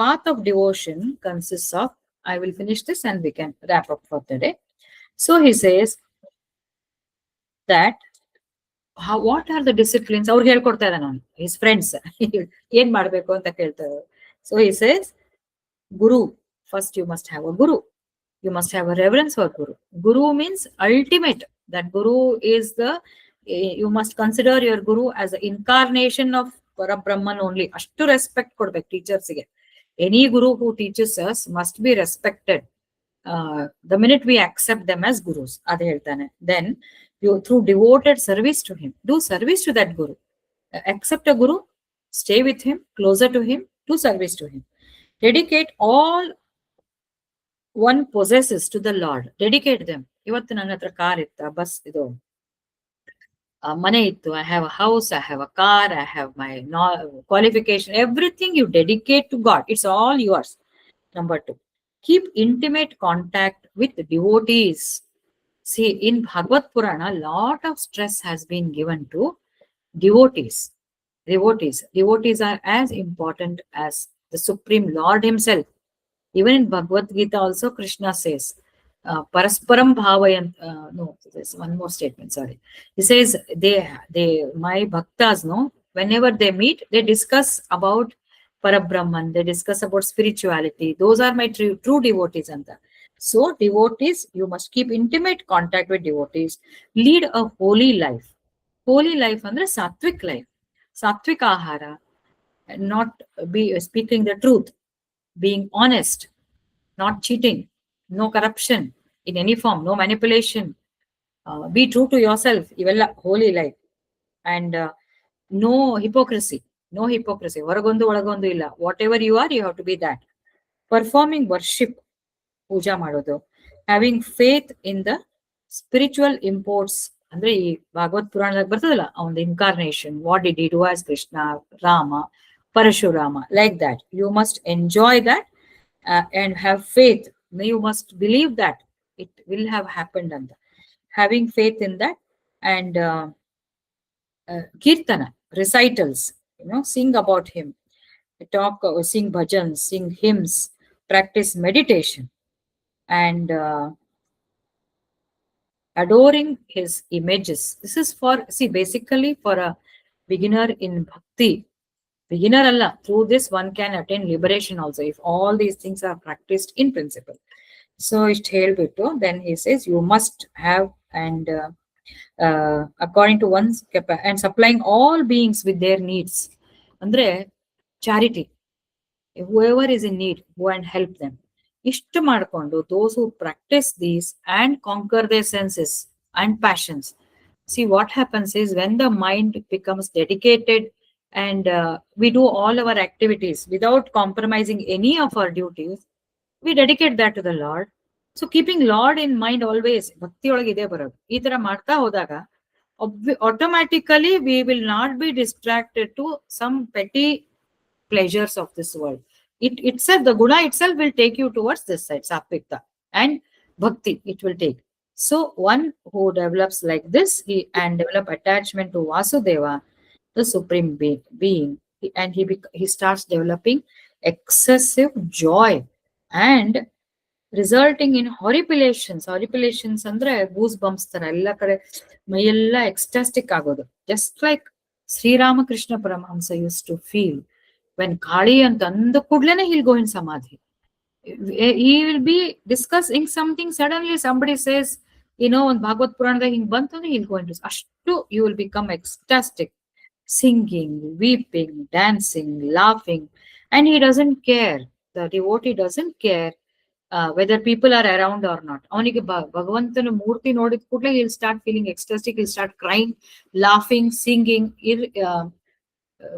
path of devotion consists of, I will finish this and we can wrap up for today. So he says that what are the disciplines? ಅವ್ರು ಹೇಳ್ಕೊಡ್ತಾ ಇದ್ದಾನೆ ಅವನು, his friends ಏನ್ ಮಾಡ್ಬೇಕು ಅಂತ ಕೇಳ್ತಾರೆ. So he says, Guru, first you must have a Guru. You must have a reverence for Guru. Guru means ultimate. That Guru is you must consider your Guru as an incarnation of Parabrahman only. Ashtu respect kodbek teachers ige. Any Guru who teaches us must be respected. The minute we accept them as Gurus, adu heltane. Then you, through devoted service to him, do service to that Guru. Accept a Guru, stay with him, closer to him, do service to him. Dedicate all one possesses to the Lord. Dedicate them. ಇವತ್ತು ನನ್ನ ಹತ್ರ car ಇತ್ತ, bus ಇದು ಮನೆ ಇತ್ತು, I have a house, I have a car, I have my qualification, everything you dedicate to God. It's all yours. Number 2, keep intimate contact with devotees. See, in Bhagavad Purana, a lot of stress has been given to devotees. Devotees are as important as the Supreme Lord himself. Even in Bhagavad Gita also, Krishna says, parasparam bhavayan, no, there's one more statement, sorry. He says, my bhaktas, no, whenever they meet, they discuss about Parabrahman, they discuss about spirituality. Those are my true devotees. And so devotees, you must keep intimate contact with devotees. Lead a holy life. Holy life andre sattvic life, sattvic ahara, not be speaking the truth, being honest, not cheating, no corruption in any form, no manipulation. Be true to yourself, ivella holy life. And no hypocrisy, no hypocrisy. Horagondu olagondu illa. Whatever you are, you have to be that. Performing worship, puja ಮಾಡೋದು. Having faith in the spiritual imports. ಅಂದ್ರೆ ಈ ಭಾಗವತ್ ಪುರಾಣದಾಗ ಬರ್ತದಲ್ಲ, ಅವನ incarnation, what did he do as Krishna, Rama, Parashurama, like that. You must enjoy that and have faith. You must believe that it will have happened. And having faith in that. And kirtana, recitals, sing about him, talk, sing bhajans, sing hymns, practice meditation, and adoring his images. This is for, see, basically for a beginner in bhakti. Beginner alla, through this one can attain liberation also, if all these things are practiced in principle. So it helbittu, then he says you must have, and according to one's capacity, and supplying all beings with their needs. Andre charity, whoever is in need, go and help them. Ishtu madkondo, those who practice these and conquer their senses and passions. See, what happens is, when the mind becomes dedicated and we do all our activities without compromising any of our duties, we dedicate that to the Lord. So keeping Lord in mind always, bhakti ಒಳಗೆ ಇದೆ ಬರೋದು. ಈ ತರ ಮಾಡ್ತಾ ಹೋದಾಗ automatically we will not be distracted to some petty pleasures of this world. It itself, the guna itself will take you towards this side, sattvikta and bhakti, it will take. So one who develops like this, and develop attachment to Vasudeva, the supreme being, and he starts developing excessive joy and resulting in horripilations. Horripilations andre goose bumps ತರ ಎಲ್ಲ ಕಡೆ ಮೈಯೆಲ್ಲ ಎಕ್ಸ್ಟಾಸ್ಟಿಕ್ ಆಗೋದು. Just like Sri Ramakrishna Paramahamsa used to feel when Kali ಅಂತ ಅಂದ ಕೂಡ್ಲೇನೆ he'll go in samadhi. He will be discussing something, suddenly somebody says, ಒಂದು ಭಾಗವತ್ ಪುರಾಣದಾಗ ಹಿಂಗ್ ಬಂತು ಅಂದ್ರೆ he'll go into ಅಷ್ಟು you will become ecstatic, singing, weeping, dancing, laughing, and he doesn't care. The devotee doesn't care whether people are around or not. Avanige Bhagavantana Murti nodid kudle he'll start feeling ecstatic, he'll start crying, laughing, singing,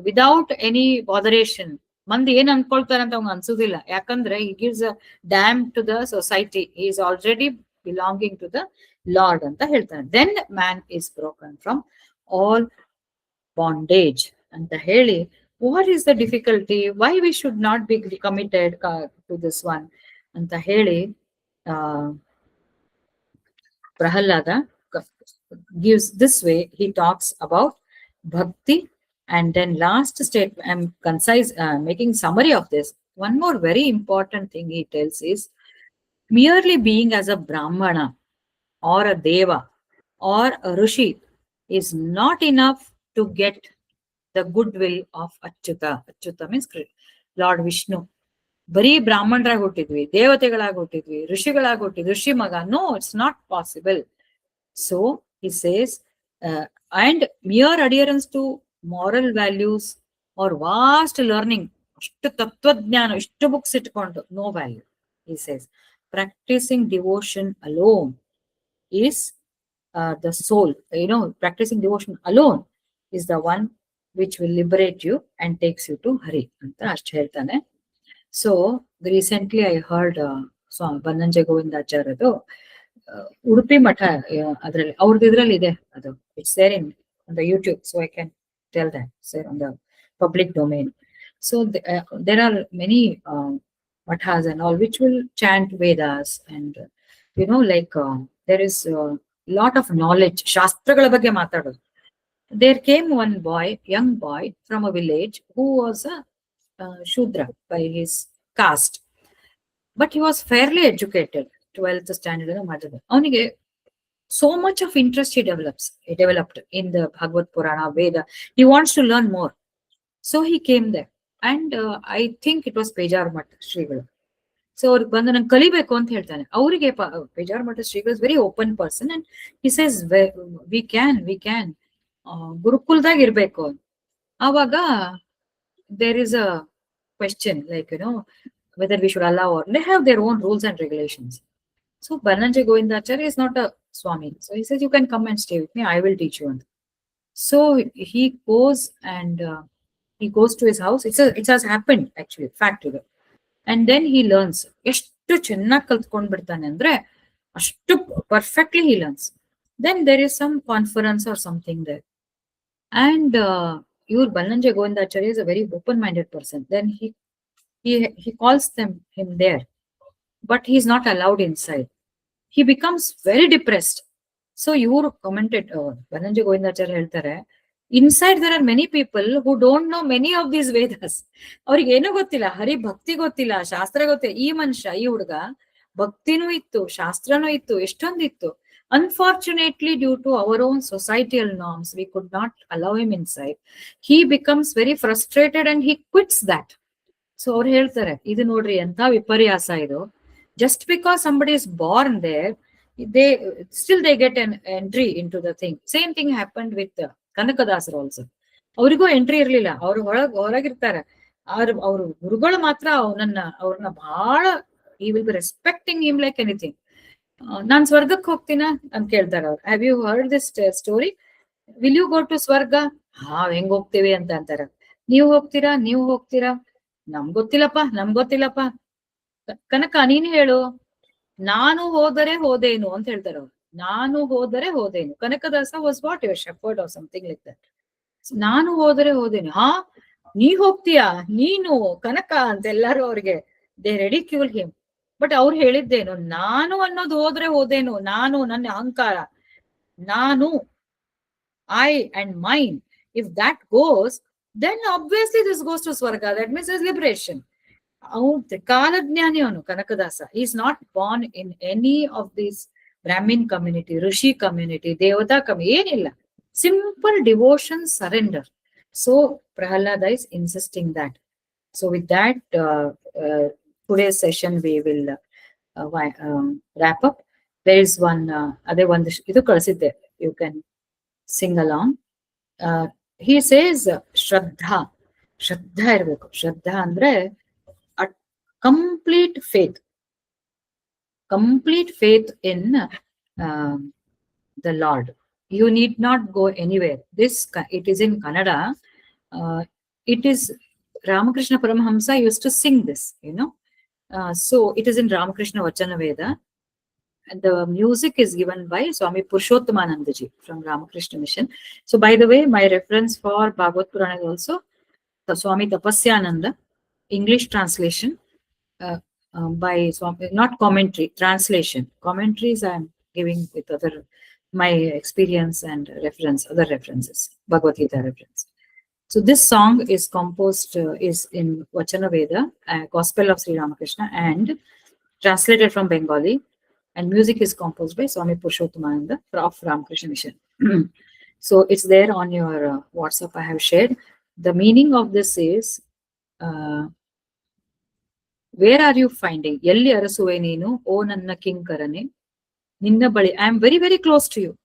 without any botheration. ಮಂದಿ ಏನ್ ಅನ್ಕೊಳ್ತಾರೆ ಅಂತ ಅವ್ನು ಅನ್ಸುದಿಲ್ಲ, ಯಾಕಂದ್ರೆ he gives a damn to the society. He is already belonging to the Lord ಅಂತ ಹೇಳ್ತಾನೆ. Then man is broken from all bondage ಅಂತ ಹೇಳಿ, what is the difficulty, why we should not be committed to this one ಅಂತ ಹೇಳಿ Prahalada gives this way. He talks about bhakti, and then last statement, I'm concise, making summary of this. One more very important thing he tells is, merely being as a brahmana or a deva or a rishi is not enough to get the goodwill of Achyuta. Achyuta means Lord Vishnu. ಬರೀ ಬ್ರಾಹ್ಮಣರಾಗಿ ಹುಟ್ಟಿದ್ವಿ, ದೇವತೆಗಳಾಗಿ ಹುಟ್ಟಿದ್ವಿ, ಋಷಿಗಳಾಗಿ ಹುಟ್ಟಿದ್ವಿ, ಋಷಿ ಮಗ. No, it's not possible. So he says, and mere adherence to moral values or vast learning, ಅಷ್ಟು ತತ್ವಜ್ಞಾನ, ಇಷ್ಟು books ಇಟ್ಕೊಂಡು, no value. He says, practicing devotion alone is the soul. Practicing devotion alone is the one which will liberate you and takes you to Hari ಅಂತ ಅಷ್ಟು ಹೇಳ್ತಾನೆ. So recently I heard Bannanjay Govindacharya Udupi Matha, ಅದ್ರಲ್ಲಿ ಅವ್ರದ್ದು ಇದ್ರಲ್ಲಿ ಇದೆ ಅದು, it's there in on the YouTube, so I can tell that, say on the public domain. So there are many mathas and all which will chant Vedas, and like there is a lot of knowledge, ಶಾಸ್ತ್ರಗಳ ಬಗ್ಗೆ ಮಾತಾಡೋದು. There came one boy, young boy from a village who was a Shudra by his caste, but he was fairly educated, 12th standard ಅವನಿಗೆ so much of interest he developed in the Bhagavad Purana, Veda. He wants to learn more. So he came there. And I think it was Pejar Math ಶ್ರೀಗಳು. So ಅವ್ರಿಗೆ ಬಂದು ನಂಗೆ ಕಲಿಬೇಕು ಅಂತ ಹೇಳ್ತಾನೆ. ಅವರಿಗೆ ಪೇಜಾರ್ ಮಠ ಶ್ರೀಗಳು is very open person, and he says we can ಗುರುಕುಲ್ದಾಗ ಇರ್ಬೇಕು. ಆವಾಗ there is a question like whether we should allow, or they have their own rules and regulations. So Bananjay Govindacharya is not a Swami. So he says, you can come and stay with me, I will teach you. So he goes and he goes to his house. It has happened actually, fact. And then he learns. ಎಷ್ಟು ಚೆನ್ನಾಗಿ ಕಲ್ತ್ಕೊಂಡ್ ಬಿಡ್ತಾನೆ ಅಂದ್ರೆ ಅಷ್ಟು perfectly he learns. Then there is some conference or something there. And your Bananjay Govindacharya is a very open-minded person. Then he calls him there, but he is not allowed inside. He becomes very depressed. So you commented, Bananjay Govindacharya ಹೇಳ್ತಾರೆ, inside there are many people who don't know many of these Vedas. ಅವ್ರಿಗೆ ಏನೂ ಗೊತ್ತಿಲ್ಲ, ಹರಿ ಭಕ್ತಿ ಗೊತ್ತಿಲ್ಲ, ಶಾಸ್ತ್ರ ಗೊತ್ತಿಲ್ಲ. ಈ ಮನುಷ್ಯ, ಈ ಹುಡುಗ ಭಕ್ತಿನೂ ಇತ್ತು, ಶಾಸ್ತ್ರನೂ ಇತ್ತು, ಎಷ್ಟೊಂದಿತ್ತು. Unfortunately, due to our own societal norms, we could not allow him inside. He becomes very frustrated and he quits that. So ಅವ್ರು ಹೇಳ್ತಾರೆ, ಇದು ನೋಡ್ರಿ ಎಂತ ವಿಪರ್ಯಾಸ ಇದು. Just because somebody is born there, they get an entry into the thing. Same thing happened with Kanakadasar also. ಅವ್ರಿಗೂ entry ಇರ್ಲಿಲ್ಲ, ಅವ್ರು ಹೊರಗಿರ್ತಾರೆ. ಅವ್ರ ಗುರುಗಳು ಮಾತ್ರ ಅವ್ರನ್ನ ಬಹಳ he will be respecting him like anything. ನಾನ್ ಸ್ವರ್ಗಕ್ಕೆ ಹೋಗ್ತೀನ ಅಂತ ಕೇಳ್ತಾರ ಅವ್ರು. Have you heard this story? Will you go to swarga? ಹೆಂಗ್ ಹೋಗ್ತೀವಿ ಅಂತ ಅಂತಾರ. ನೀವು ಹೋಗ್ತೀರಾ? ನಮ್ಗ್ ಗೊತ್ತಿಲ್ಲಪ್ಪ. ಕನಕ ನೀನ್ ಹೇಳು. ನಾನು ಹೋದರೆ ಹೋದೇನು ಅಂತ ಹೇಳ್ತಾರ ಅವ್ರು. ನಾನು ಹೋದರೆ ಹೋದೇನು. Kanakadasa was what your shepherd or something like that. ನಾನು ಹೋದರೆ ಹೋದೇನು. ನೀ ಹೋಗ್ತೀಯಾ ನೀನು ಕನಕ ಅಂತ ಎಲ್ಲಾರು ಅವ್ರಿಗೆ ದೇ ರೆಡಿಕ್ಯೂಲ್ ಹಿಮ್. ಬಟ್ ಅವ್ರು ಹೇಳಿದ್ದೇನು, ನಾನು ಅನ್ನೋದು ಹೋದ್ರೆ ಹೋದೇನು. ನಾನು, ನನ್ನ ಅಹಂಕಾರ, ನಾನು, I and main, if that goes, then obviously this goes to Swarga. That means there's liberation. ಕಾಲಜ್ಞಾನಿ ಅವನು Kanakadasa. He is not born in any of these Brahmin community, Rishi community, Devata community, ಏನಿಲ್ಲ. Simple devotion, surrender. So Prahalada is insisting that. So with that, today's session we will wrap up. There is one, ಅದೇ ಒಂದು ಇದು ಕಳಿಸಿದ್ದೆ, you can sing along. He says ಶ್ರದ್ಧಾ ಇರ್ಬೇಕು. ಶ್ರದ್ಧಾ ಅಂದ್ರೆ complete faith in the Lord. You need not go anywhere. It is in Kannada. It is Ramakrishna Paramahamsa used to sing this, so it is in Ramakrishna Vachana Veda, and the music is given by Swami Purushothamananda Ji from Ramakrishna Mission. So by the way, my reference for Bhagavad Purana is also the Swami Tapasyananda, English translation by Swami, not commentary, translation. Commentaries I am giving with my experience and other references, Bhagavad Gita reference. So this song is composed, is in Vachana Veda, Gospel of Sri Ramakrishna, and translated from Bengali, and music is composed by Swami Purushothamananda of Ramakrishna Mission. So it's there on your WhatsApp I have shared. The meaning of this is, where are you finding? Yalli arasuve neenu, O nanna kinkarane, ninna bali. I am very, very close to you.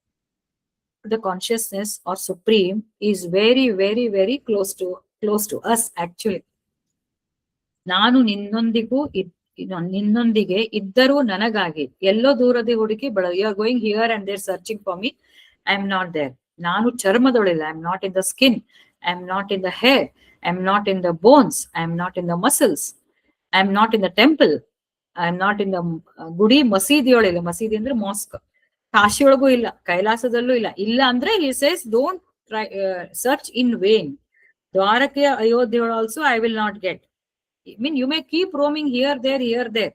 The consciousness or supreme is very, very, very close to us actually. ನಾನು ನಿನ್ನೊಂದಿಗೆ ಇದ್ದರೂ ನನಗಾಗಿ ಎಲ್ಲೋ ದೂರದಿ ಹುಡುಕಿ you are going here and there searching for me. I am not there. ನಾನು ಚರ್ಮದೊಳಿಲ್ಲ. I am not in the skin. I am not in the hair. I am not in the bones. I am not in the muscles. I am not in the temple. I am not in the ಗುಡಿ ಮಸೀದಿಯೊಳಿಲ್ಲ. ಮಸೀದಿ ಅಂದ್ರೆ mask. ಕಾಶಿಯೊಳಗೂ ಇಲ್ಲ, ಕೈಲಾಸದಲ್ಲೂ ಇಲ್ಲ. ಇಲ್ಲ ಅಂದ್ರೆ he says don't search in vain. Dwaraka, Ayodhya also I will not get. I mean, you may keep roaming here, there.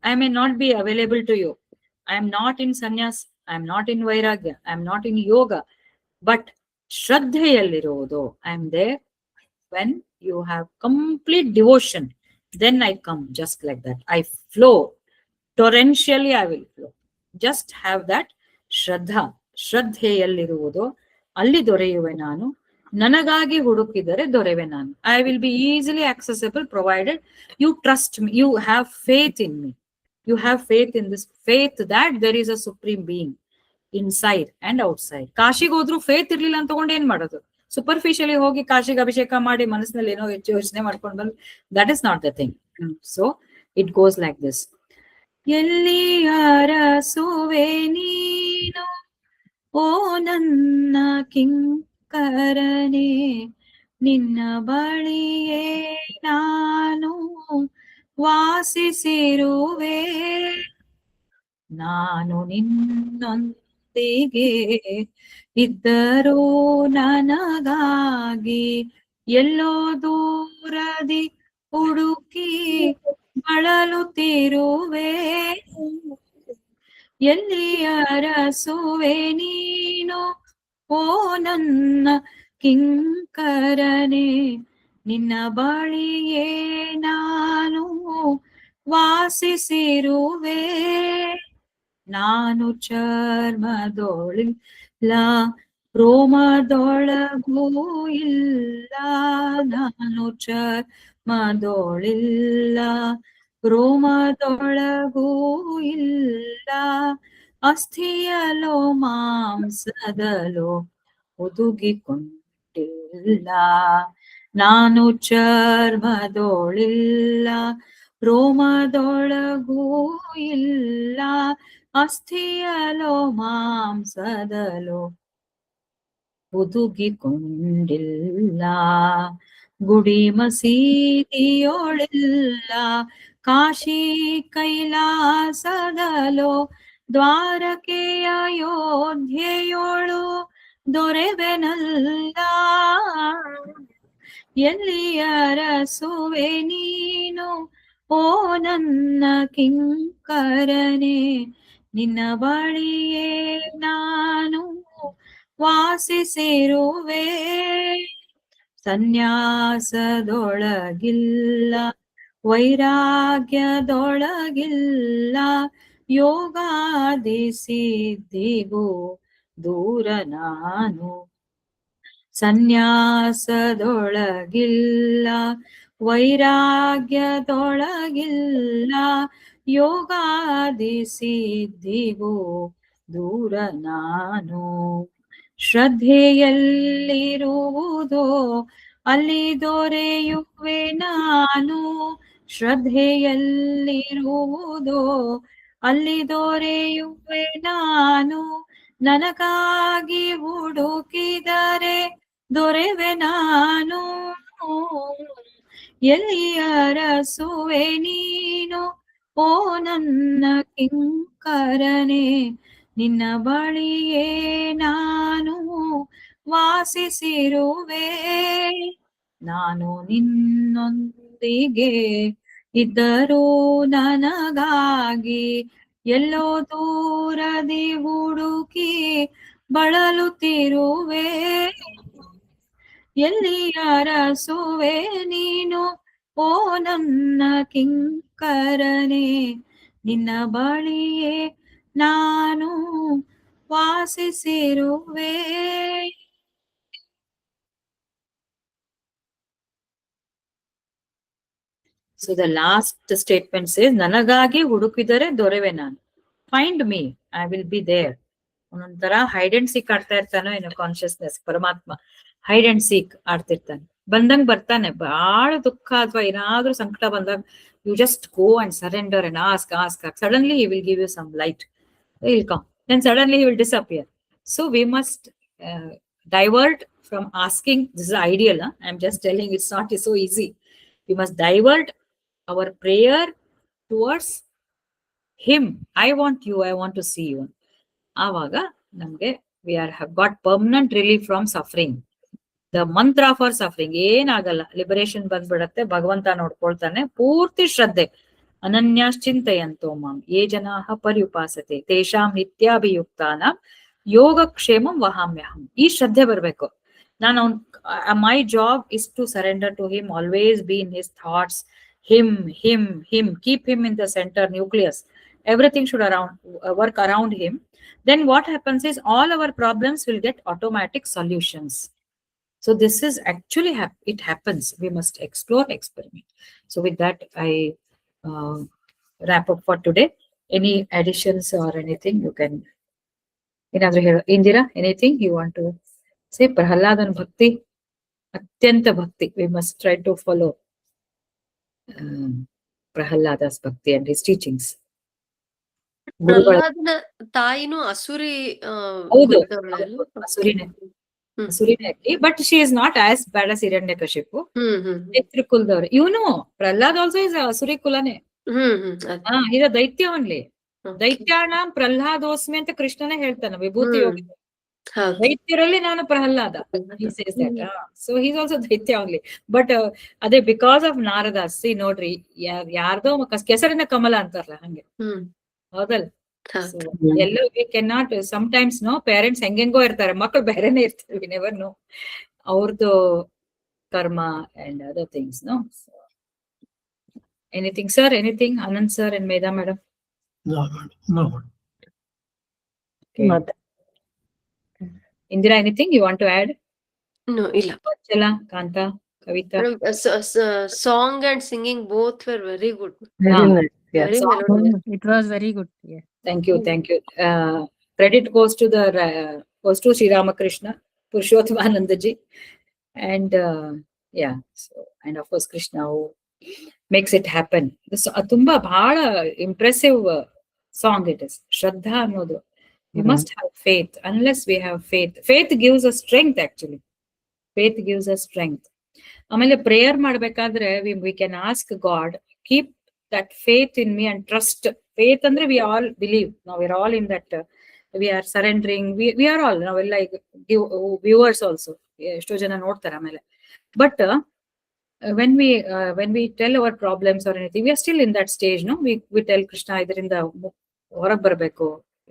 I may not be available to you. I am not in sannyas. I am not in vairagya. I am not in yoga. But Shraddhayallirodu, I am there when you have complete devotion. Then I come just like that. I flow. Torrentially I will flow. Just have that ಶ್ರದ್ಧಾ ಶ್ರದ್ಧೆಯಲ್ಲಿರುವುದು ಅಲ್ಲಿ ದೊರೆಯುವೆ ನಾನು ನನಗಾಗಿ ಹುಡುಕಿದರೆ ದೊರೆವೆ ನಾನು I will be easily accessible provided you trust me you have faith in me you have faith in this faith that there is a supreme being inside and outside ಕಾಶಿಗೆ ಹೋದ್ರು faith ಇರ್ಲಿಲ್ಲ ಅಂತ ತಗೊಂಡು ಏನ್ ಮಾಡೋದು ಸೂಪರ್ಫಿಷಿಯಲಿ ಹೋಗಿ ಕಾಶಿಗೆ ಅಭಿಷೇಕ ಮಾಡಿ ಮನಸ್ಸಿನಲ್ಲಿ ಏನೋ ಹೆಚ್ಚು ಯೋಚನೆ ಮಾಡ್ಕೊಂಡು ಬಂದು that is not the thing so it goes like this ಎಲ್ಲಿ ಅರಸುವೆ ನೀನು ಓ ನನ್ನ ಕಿಂಕರನೆ ನಿನ್ನ ಬಳಿಯೇ ನಾನು ವಾಸಿಸಿರುವೆ ನಾನು ನಿನ್ನೊಂದಿಗೆ ಇದ್ದರೂ ನನಗಾಗಿ ಎಲ್ಲೋ ದೂರದಿ ಹುಡುಕಿ ಬಳಲುತ್ತಿರುವೆ ಎಲ್ಲಿ ಅರಸುವೆ ನೀನು ಓ ನನ್ನ ಕಿಂಕರನೆ ನಿನ್ನ ಬಳಿಯೇ ನಾನು ವಾಸಿಸಿರುವೆ ನಾನು ಚರ್ಮದೊಳಿಲ್ಲ ರೋಮದೊಳಗೂ ಇಲ್ಲ ನಾನು ಚರ್ಮದೊಳಿಲ್ಲ ರೋಮದೊಳಗೂ ಇಲ್ಲ ಅಸ್ಥಿಯಲೋ ಮಾಂಸದಲೋ ಒದುಗಿಕೊಂಡಿಲ್ಲ ನಾನು ಚರ್ಮದೊಳಿಲ್ಲ ರೋಮದೊಳಗೂ ಇಲ್ಲ ಅಸ್ಥಿಯಲೋ ಮಾಂಸದಲೋ ಒದುಗಿಕೊಂಡಿಲ್ಲ ಗುಡಿ ಮಸೀದಿಯೊಳಿಲ್ಲ ಕಾಶಿ ಕೈಲಾಸದಲೋ ದ್ವಾರಕೆಯ ಅಯೋಧ್ಯೆಯೋಳು ದೊರೆವೆನಲ್ಲ ಎಲ್ಲಿ ಅರಸುವೆ ನೀನು ಓ ನನ್ನ ಕಿಂಕರನೆ ನಿನ್ನ ಬಳಿಯೇ ನಾನು ವಾಸಿಸಿರುವೆ ಸನ್ಯಾಸದೊಳಗಿಲ್ಲ ವೈರಾಗ್ಯದೊಳಗಿಲ್ಲ ಯೋಗಾದಿ ಸಿದ್ಧಿಗೂ ದೂರ ನಾನು ಸನ್ಯಾಸದೊಳಗಿಲ್ಲ ವೈರಾಗ್ಯದೊಳಗಿಲ್ಲ ಯೋಗಾದಿ ಸಿದ್ಧಿಗೂ ದೂರ ನಾನು ಶ್ರದ್ಧೆಯಲ್ಲಿರುವುದೋ ಅಲ್ಲಿ ದೊರೆಯುವೆ ನಾನು ಶ್ರದ್ಧೆಯಲ್ಲಿರುವುದೋ ಅಲ್ಲಿ ದೊರೆಯುವೆ ನಾನು ನನಗಾಗಿ ಹುಡುಕಿದರೆ ದೊರೆವೆ ನಾನು ಎಲ್ಲಿ ಅರಸುವೆ ನೀನು ಓ ನನ್ನ ಕಿಂಕರನೆ ನಿನ್ನ ಬಳಿಯೇ ನಾನು ವಾಸಿಸಿರುವೆ ನಾನು ನಿನ್ನೊಂದಿಗೆ ಇದ್ದರೂ ನನಗಾಗಿ ಎಲ್ಲೋ ದೂರದಿ ಹುಡುಕಿ ಬಳಲುತ್ತಿರುವೆ ಎಲ್ಲಿ ಅರಸುವೆ ನೀನು ಓ ನನ್ನ ಕಿಂಕರನೆ ನಿನ್ನ ಬಳಿಯೇ ನಾನು ವಾಸಿಸಿರುವೆ So the last statement says, ನನಗಾಗಿ ಹುಡುಕಿದರೆ ದೊರೆವೆ ನಾನು. Find me, I will be there. ಒಂದೊಂಥರ ಹೈಡ್ ಅಂಡ್ ಸೀಕ್ ಆಡ್ತಾ ಇರ್ತಾನೋ ಏನೋ ಕಾನ್ಶಿಯಸ್ನೆಸ್ ಪರಮಾತ್ಮ ಹೈಡ್ ಅಂಡ್ ಸೀಕ್ ಆಡ್ತಿರ್ತಾನೆ ಬಂದಂಗ್ ಬರ್ತಾನೆ ಬಹಳ ದುಃಖ ಅಥವಾ ಏನಾದ್ರೂ ಸಂಕಟ ಬಂದಾಗ you just go and surrender and ask suddenly he will give you some light will come then suddenly he will disappear so we must divert from asking. This is ideal. I'm just telling it's not so easy. We must divert our prayer towards him. I want you, I want to see you. ಆವಾಗ ನಮ್ಗೆ we have got permanent relief from suffering. The mantra for suffering ಏನಾಗಲ್ಲ, liberation ಬಂದ್ಬಿಡತ್ತೆ, ಭಗವಂತ ನೋಡ್ಕೊಳ್ತಾನೆ. ಪೂರ್ತಿ ಶ್ರದ್ಧೆ. ಅನನ್ಯಾಶ್ಚಿಂತಯಂತೋ ಮಾಂ ಯೇ ಜನಾಃ ಪರ್ಯುಪಾಸತೆ ತೇಷಾಂ ನಿತ್ಯಾಭಿಯುಕ್ತಾನಾಂ ಯೋಗಕ್ಷೇಮಂ ವಹಾಮ್ಯಹಂ. ಈ ಶ್ರದ್ಧೆ ಬರ್ಬೇಕು. ನಾನು my job is to surrender to him, always be in his thoughts, him, keep him in the center nucleus. Everything should work around him. Then what happens is all our problems will get automatic solutions. So this is actually it happens. We must explore, experiment. So with that, I wrap up for today. Any additions or anything you can, Indira, anything you want to say? Prahladan bhakti, atyanta bhakti. We must try to follow Prahlada's bhakti and his teachings. ಪ್ರಹ್ಲಾದನ ತಾಯಿನೂ ಅಸುರಿ ಹೌದು, ಅಸುರಿನೇ, but she is not as bad as Hiranyakashipu. ಕುಲದವ್ರು. ಇವನು Prahlad also is ಅಸುರಿ ಕುಲನೇ. ಇದ ದೈತ್ಯ ಓನ್ಲಿ. ದೈತ್ಯಾಣ ಪ್ರಹ್ಲಾದೋಸ್ಮಿ ಅಂತ ಕೃಷ್ಣನೇ ಹೇಳ್ತಾನೆ ವಿಭೂತಿ ಯೋಗಿ. ದೈತ್ಯರಲ್ಲಿ ನಾನು ಪ್ರಹ್ಲಾದ. ಸೊ ಹೀಸ್ ಆಲ್ಸೋ ದೈತ್ಯ ಓನ್ಲಿ. ಬಟ್ ಅದೇ ಬಿಕಾಸ್ ಆಫ್ ನಾರದಾಸ್. ಸಿ ನೋಡ್ರಿ, ಯಾರ್ದೋ ಕೆಸರಿನ ಕಮಲ ಅಂತಾರಲ್ಲ ಹಂಗೆ, ಹೌದಲ್ಲ? ಎಲ್ಲೋ we can not, sometimes know, parents ಹೆಂಗೆಂಗೋ ಇರ್ತಾರೆ, ಮಕ್ಕಳು ಬೇರೆನೆ ಇರ್ತಾರೆ. ವಿ ನೆವರ್ ನೋ ಅವ್ರದ್ದು karma and other things. No anything sir? Anything Anand sir and Medha madam? Indira, anything you want to add? No, ಇಲ್ಲ. Chala, Kanta, Kavita. Song and singing both were very good. Very melodious. It was very good. Yeah. Thank you. Credit goes to Sri Ramakrishna, Purushottananda ji, and so, and of course Krishna who makes it happen. This ತುಂಬಾ ಬಹಳ impressive song it is. Shraddha ಅನ್ನೋದು. We must have faith. Unless we have faith gives us strength actually. Faith gives us strength. ಆಮೇಲೆ prayer ಮಾಡ್ಬೇಕಾದ್ರೆ we can ask God, keep that faith in me and trust. Faith ಅಂದ್ರೆ we all believe. Now we're all in that, we are surrendering. We are all now like viewers also. ಎಷ್ಟೋ ಜನ ನೋಡ್ತಾರೆ ಆಮೇಲೆ. But when we tell our problems or anything, we are still in that stage. No, we tell Krishna, ಇದರಿಂದ ಹೊರಗೆ ಬರಬೇಕು,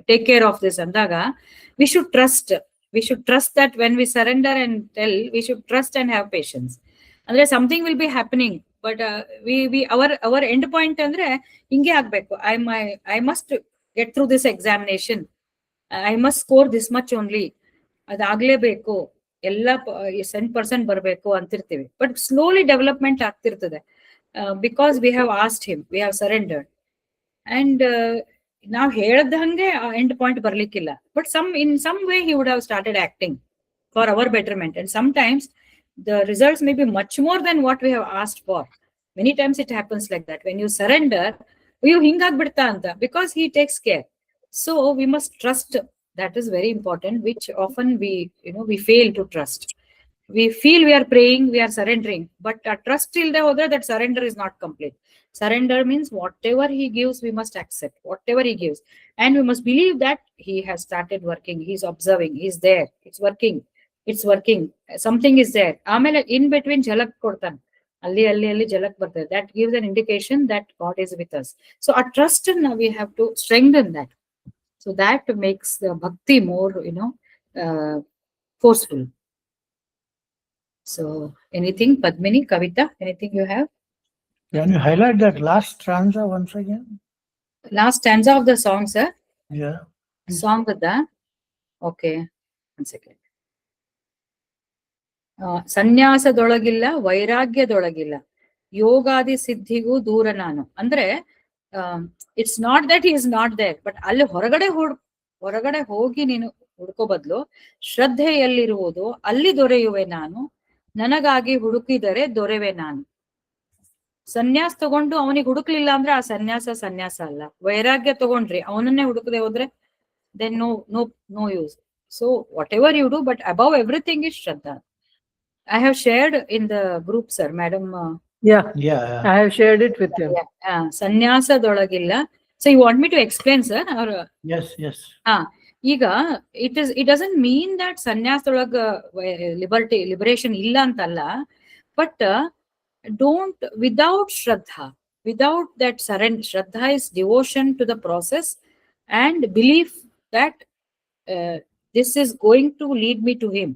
take care of this ಅಂದಾಗ, we should trust that when we surrender and tell, we should trust and have patience. ಅಂದ್ರೆ something will be happening, but our end point ಅಂದ್ರೆ ಹಿಂಗೆ ಆಗ್ಬೇಕು. I must get through this examination, I must score this much only, ಅದಾಗ್ಲೇಬೇಕು, ಎಲ್ಲ 100% ಬರ್ಬೇಕು ಅಂತಿರ್ತೀವಿ. But slowly development ಆಗ್ತಿರ್ತದೆ, because we have asked him, we have surrendered. And ನಾವ್ ಹೇಳ್ದ ಹಂಗೆ ಎಂಡ್ ಪಾಯಿಂಟ್ ಬರ್ಲಿಕ್ಕಿಲ್ಲ, but in some way he would have started acting for our betterment, and sometimes the results may be much more than what we have asked for. Many times it happens like that. When you surrender, you hingagbiಡ್ತಾ ಅಂತ, because he takes care. So we must trust. That is very important, which often we fail to trust. We feel we are praying, we are surrendering, but our trust till that surrender is not complete. Surrender means whatever he gives, we must accept whatever he gives, and we must believe that he has started working, he's observing, he's there, it's working, something is there. Amele in between jalak kodtane, alli jalak barte, that gives an indication that God is with us. So our trust, now we have to strengthen that. So that makes the bhakti more, forceful. So anything, Padmini, Kavita, anything you have? Can you highlight that last stanza once again? Last stanza of the song, sir? Yeah. Song with that? Okay, one second. ಸನ್ಯಾಸದೊಳಗಿಲ್ಲ ವೈರಾಗ್ಯದೊಳಗಿಲ್ಲ ಯೋಗಾದಿ ಸಿದ್ಧಿಗೂ ದೂರ ನಾನು. ಅಂದ್ರೆ it's not that he is not there, but ಅಲ್ಲಿ ಹೊರಗಡೆ ಹೋಗಿ ನೀನು ಹುಡುಕೋ ಬದಲು ಶ್ರದ್ಧೆಯಲ್ಲಿರುವುದು ಅಲ್ಲಿ ದೊರೆಯುವೆ ನಾನು, ನನಗಾಗಿ ಹುಡುಕಿದರೆ ದೊರೆವೆ ನಾನು. ಸನ್ಯಾಸ ತಗೊಂಡು ಅವನಿಗೆ ಹುಡುಕ್ಲಿಲ್ಲ ಅಂದ್ರೆ ಆ ಸನ್ಯಾಸ ಅಲ್ಲ. ವೈರಾಗ್ಯ ತಗೊಂಡ್ರಿ ಅವನನ್ನೇ ಹುಡುಕದೆ ಹೋದ್ರೆ then no use. So whatever you do, but above everything is shraddha. I have shared in the group, sir, madam. Yeah. I have shared it with you. ಸನ್ಯಾಸದೊಳಗಿಲ್ಲ. So you want me to explain, sir? Or yes. ಈಗ it doesn't mean that ಸನ್ಯಾಸದೊಳಗ liberation ಇಲ್ಲ ಅಂತಲ್ಲ, but don't, without Shraddha, without that surrender, Shraddha is devotion to the process and belief that this is going to lead me to him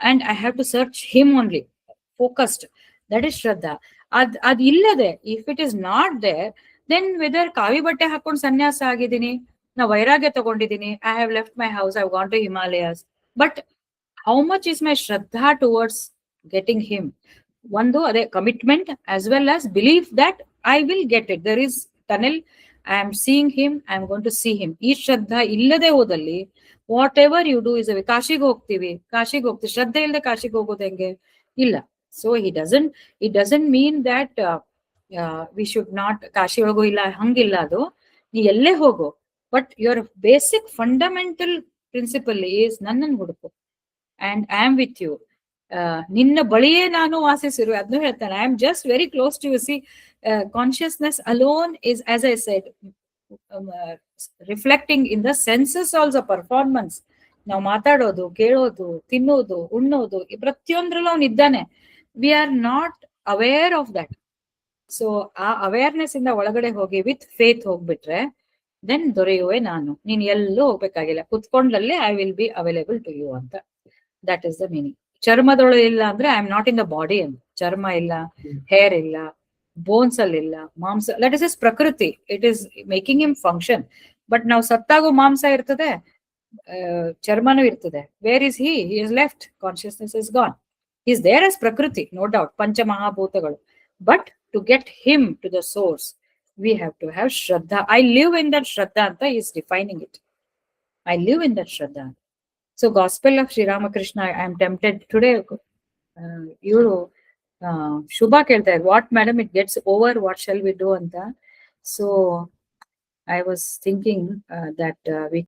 and I have to search him only, focused. That is Shraddha. ಅದ್ ಇಲ್ಲದೆ, if it is not there, then whether ಕಾವಿ ಬಟ್ಟೆ ಹಾಕೊಂಡು ಸನ್ಯಾಸ ಆಗಿದ್ದೀನಿ, ನಾ ವೈರಾಗ್ಯ ತಗೊಂಡಿದ್ದೀನಿ, I have left my house, I've gone to Himalayas, but how much is my Shraddha towards getting him? ಒಂದು ಅದೇ commitment as well as belief that I will get it. There is tunnel, I am seeing him, I am going to see him. ಈ ಶ್ರದ್ಧಾ ಇಲ್ಲದೆ ಹೋದಲ್ಲಿ whatever you do is ಕಾಶಿಗೆ ಹೋಗ್ತೀವಿ, ಶ್ರದ್ಧೆ ಇಲ್ಲದೆ ಕಾಶಿಗೆ ಹೋಗೋದು ಹೆಂಗೆ? ಇಲ್ಲ. So it doesn't mean that we should not Kashi ಒಳಗೂ ಇಲ್ಲ, ಹಂಗಿಲ್ಲ. ಅದು ನೀ ಎಲ್ಲೇ ಹೋಗು, but your basic fundamental principle is ನನ್ನನ್ನು ಹುಡುಕು and I am with you. ನಿನ್ನ ಬಳಿಯೇ ನಾನು ವಾಸಿಸಿರು, ಅದನ್ನು ಹೇಳ್ತಾನೆ. I am just very close to you. See, consciousness alone is, as I said, reflecting in the census also, performance. ನಾವು ಮಾತಾಡೋದು, ಕೇಳೋದು, ತಿನ್ನೋದು, ಉಣ್ಣೋದು, ಈ ಪ್ರತಿಯೊಂದ್ರಲ್ಲೂ ಅವ್ನು ಇದ್ದಾನೆ. We are not aware of that. So ಆ ಅವೇರ್ನೆಸ್ ಇಂದ ಒಳಗಡೆ ಹೋಗಿ ವಿತ್ ಫೇತ್ ಹೋಗ್ಬಿಟ್ರೆ ದೆನ್ ದೊರೆಯುವೆ ನಾನು. ನೀನ್ ಎಲ್ಲೂ ಹೋಗ್ಬೇಕಾಗಿಲ್ಲ, ಕುತ್ಕೊಂಡ್ಲಲ್ಲೇ I will be available to you ಅಂತ. That is the meaning. ಚರ್ಮದೊಳು ಇಲ್ಲ ಅಂದ್ರೆ I am not in the body ಅಂತ. ಚರ್ಮ ಇಲ್ಲ, ಹೇರ್ ಇಲ್ಲ, ಬೋನ್ಸ್ ಅಲ್ಲಿ ಇಲ್ಲ, ಮಾಂಸ. ದಟ್ ಇಸ್ ಇಸ್ ಪ್ರಕೃತಿ. It is making him function. But ನಾವು ಸತ್ತಾಗೂ ಮಾಂಸ ಇರ್ತದೆ, ಚರ್ಮನೂ ಇರ್ತದೆ. Where is he is left, consciousness is gone. Is there as ಪ್ರಕೃತಿ, ನೋ ಡೌಟ್, ಪಂಚಮಹಾಭೂತಗಳು. But to get him to the source, we have to have Shraddha. I live in that Shraddha anta is defining it. I live in that Shraddha. So Gospel of Sri Ramakrishna, I am tempted today. You Shubha kelta, what madam, it gets over, what shall we do anta? So I was thinking that we